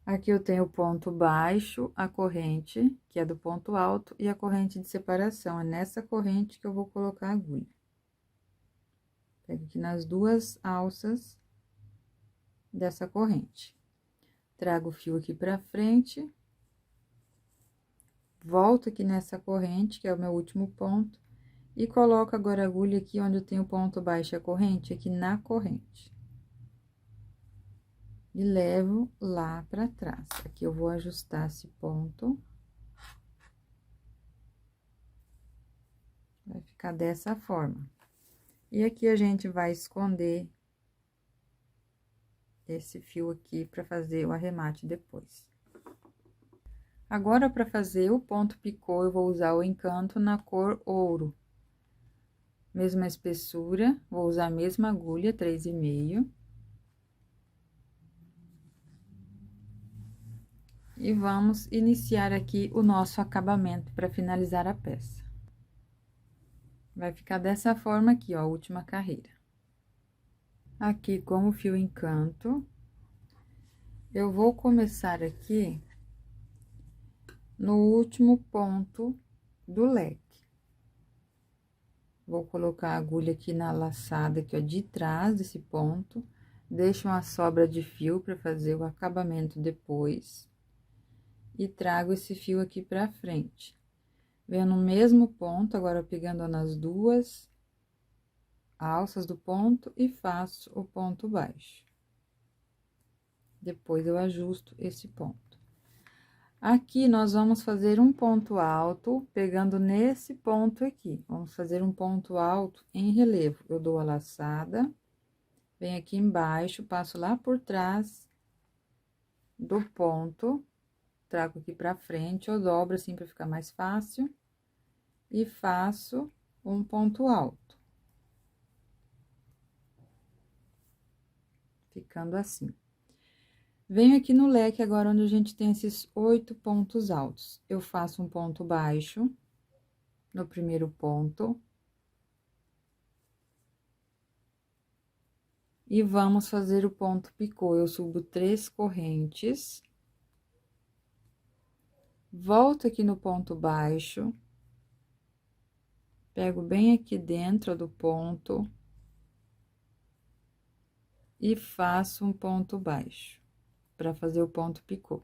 Aqui eu tenho o ponto baixo, a corrente, que é do ponto alto, e a corrente de separação. É nessa corrente que eu vou colocar a agulha. Pego aqui nas duas alças dessa corrente. Trago o fio aqui pra frente. Volto aqui nessa corrente, que é o meu último ponto, e coloco agora a agulha aqui onde eu tenho o ponto baixo e a corrente, aqui na corrente. E levo lá pra trás. Aqui eu vou ajustar esse ponto. Vai ficar dessa forma. E aqui a gente vai esconder esse fio aqui pra fazer o arremate depois. Agora, para fazer o ponto picô, eu vou usar o encanto na cor ouro. Mesma espessura, vou usar a mesma agulha, 3,5. E vamos iniciar aqui o nosso acabamento para finalizar a peça. Vai ficar dessa forma aqui, ó, a última carreira. Aqui com o fio encanto, eu vou começar aqui no último ponto do leque. Vou colocar a agulha aqui na laçada aqui, ó, de trás desse ponto, deixo uma sobra de fio para fazer o acabamento depois. E trago esse fio aqui pra frente. Venho no mesmo ponto, agora pegando nas duas alças do ponto e faço o ponto baixo. Depois eu ajusto esse ponto. Aqui nós vamos fazer um ponto alto, pegando nesse ponto aqui. Vamos fazer um ponto alto em relevo. Eu dou a laçada, venho aqui embaixo, passo lá por trás do ponto, trago aqui pra frente, eu dobro assim pra ficar mais fácil, e faço um ponto alto. Ficando assim. Venho aqui no leque agora, onde a gente tem esses 8 pontos altos. Eu faço um ponto baixo no primeiro ponto. E vamos fazer o ponto picô. Eu subo 3 correntes. Volto aqui no ponto baixo. Pego bem aqui dentro do ponto. E faço um ponto baixo, para fazer o ponto picô.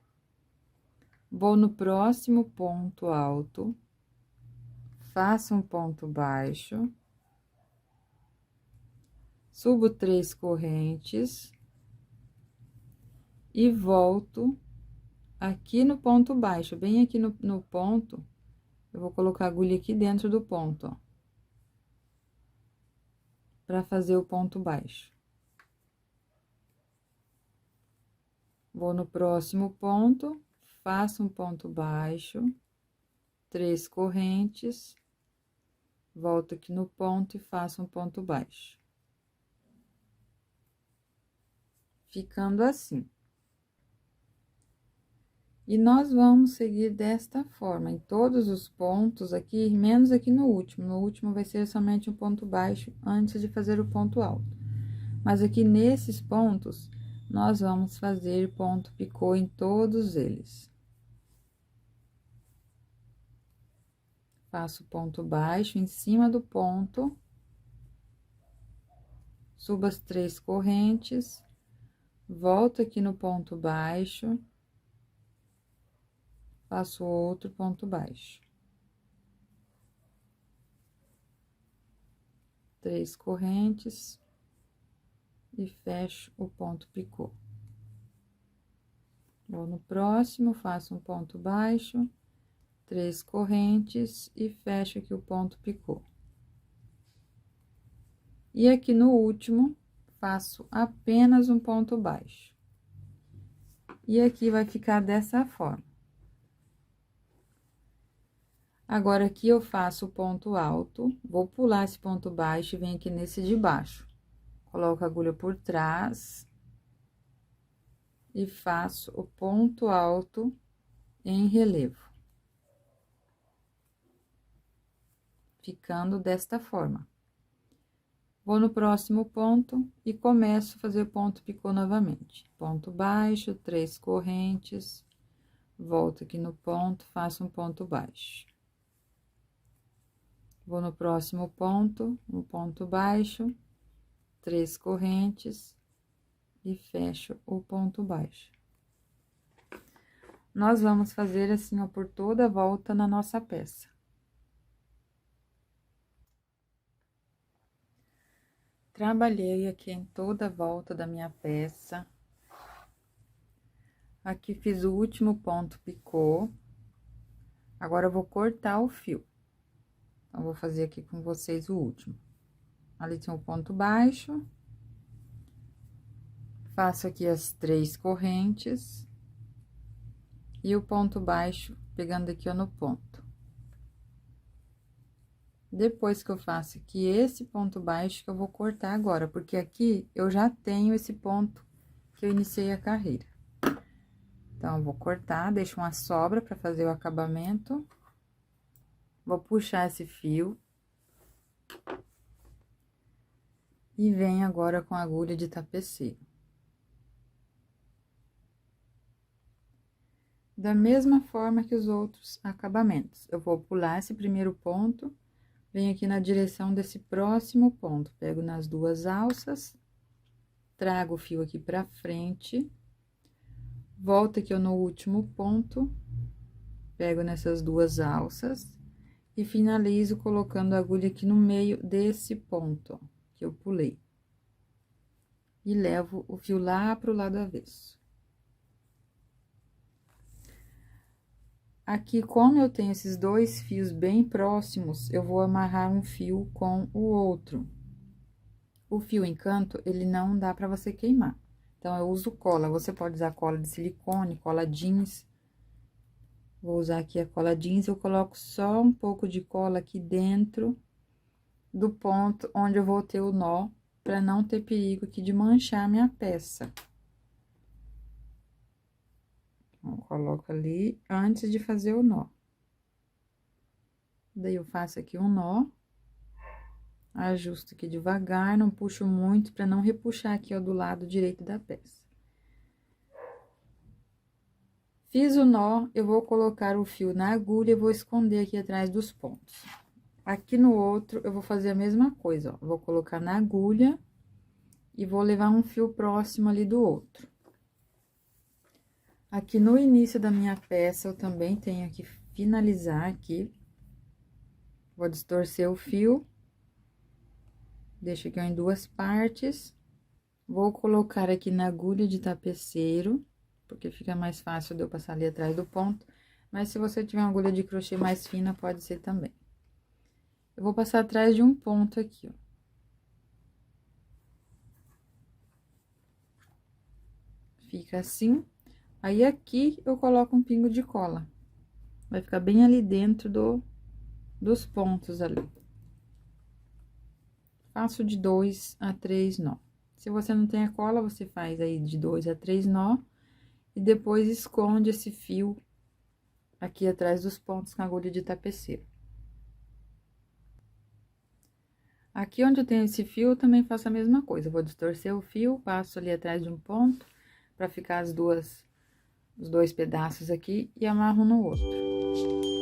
Vou no próximo ponto alto, faço um ponto baixo, subo 3 correntes e volto aqui no ponto baixo, bem aqui no ponto, eu vou colocar a agulha aqui dentro do ponto, ó, para fazer o ponto baixo. Vou no próximo ponto, faço um ponto baixo, 3 correntes, volto aqui no ponto e faço um ponto baixo. Ficando assim. E nós vamos seguir desta forma, em todos os pontos aqui, menos aqui no último. No último vai ser somente um ponto baixo antes de fazer o ponto alto. Mas aqui nesses pontos, nós vamos fazer ponto picô em todos eles. Faço ponto baixo em cima do ponto, subo as 3 correntes, volto aqui no ponto baixo, faço outro ponto baixo. 3 correntes e fecho o ponto picô. Vou no próximo, faço um ponto baixo, 3 correntes e fecho aqui o ponto picô. E aqui no último, faço apenas um ponto baixo. E aqui vai ficar dessa forma. Agora, aqui eu faço o ponto alto, vou pular esse ponto baixo e venho aqui nesse de baixo. Coloco a agulha por trás e faço o ponto alto em relevo. Ficando desta forma. Vou no próximo ponto e começo a fazer ponto picô novamente. Ponto baixo, 3 correntes, volto aqui no ponto, faço um ponto baixo. Vou no próximo ponto, um ponto baixo, 3 correntes e fecho o ponto baixo. Nós vamos fazer assim, ó, por toda a volta na nossa peça. Trabalhei aqui em toda a volta da minha peça. Aqui fiz o último ponto picô. Agora, eu vou cortar o fio. Então, vou fazer aqui com vocês o último. Ali tem um ponto baixo. Faço aqui as 3 correntes. E o ponto baixo, pegando aqui, ó, no ponto. Depois que eu faço aqui esse ponto baixo, que eu vou cortar agora, porque aqui eu já tenho esse ponto que eu iniciei a carreira. Então, eu vou cortar, deixo uma sobra para fazer o acabamento. Vou puxar esse fio. E venho agora com a agulha de tapeceiro. Da mesma forma que os outros acabamentos. Eu vou pular esse primeiro ponto, venho aqui na direção desse próximo ponto. Pego nas 2 alças, trago o fio aqui pra frente, volto aqui no último ponto, pego nessas 2 alças e finalizo colocando a agulha aqui no meio desse ponto, ó, que eu pulei. E levo o fio lá pro lado avesso. Aqui, como eu tenho esses 2 fios bem próximos, eu vou amarrar um fio com o outro. O fio encanto, ele não dá pra você queimar. Então, eu uso cola. Você pode usar cola de silicone, cola jeans. Vou usar aqui a cola jeans, eu coloco só um pouco de cola aqui dentro do ponto onde eu vou ter o nó, pra não ter perigo aqui de manchar a minha peça. Então, coloco ali antes de fazer o nó. Daí, eu faço aqui um nó, ajusto aqui devagar, não puxo muito, pra não repuxar aqui, ó, do lado direito da peça. Fiz o nó, eu vou colocar o fio na agulha e vou esconder aqui atrás dos pontos. Aqui no outro, eu vou fazer a mesma coisa, ó. Vou colocar na agulha e vou levar um fio próximo ali do outro. Aqui no início da minha peça, eu também tenho que finalizar aqui. Vou distorcer o fio. Deixo aqui, ó, em 2 partes. Vou colocar aqui na agulha de tapeceiro, porque fica mais fácil de eu passar ali atrás do ponto. Mas se você tiver uma agulha de crochê mais fina, pode ser também. Eu vou passar atrás de um ponto aqui, ó. Fica assim. Aí, aqui, eu coloco um pingo de cola. Vai ficar bem ali dentro dos pontos ali. Faço de 2 a 3 nó. Se você não tem a cola, você faz aí de 2 a 3 nó. E depois esconde esse fio aqui atrás dos pontos com a agulha de tapeceiro. Aqui onde eu tenho esse fio, eu também faço a mesma coisa. Vou distorcer o fio, passo ali atrás de um ponto, pra ficar os 2 pedaços aqui, e amarro no outro.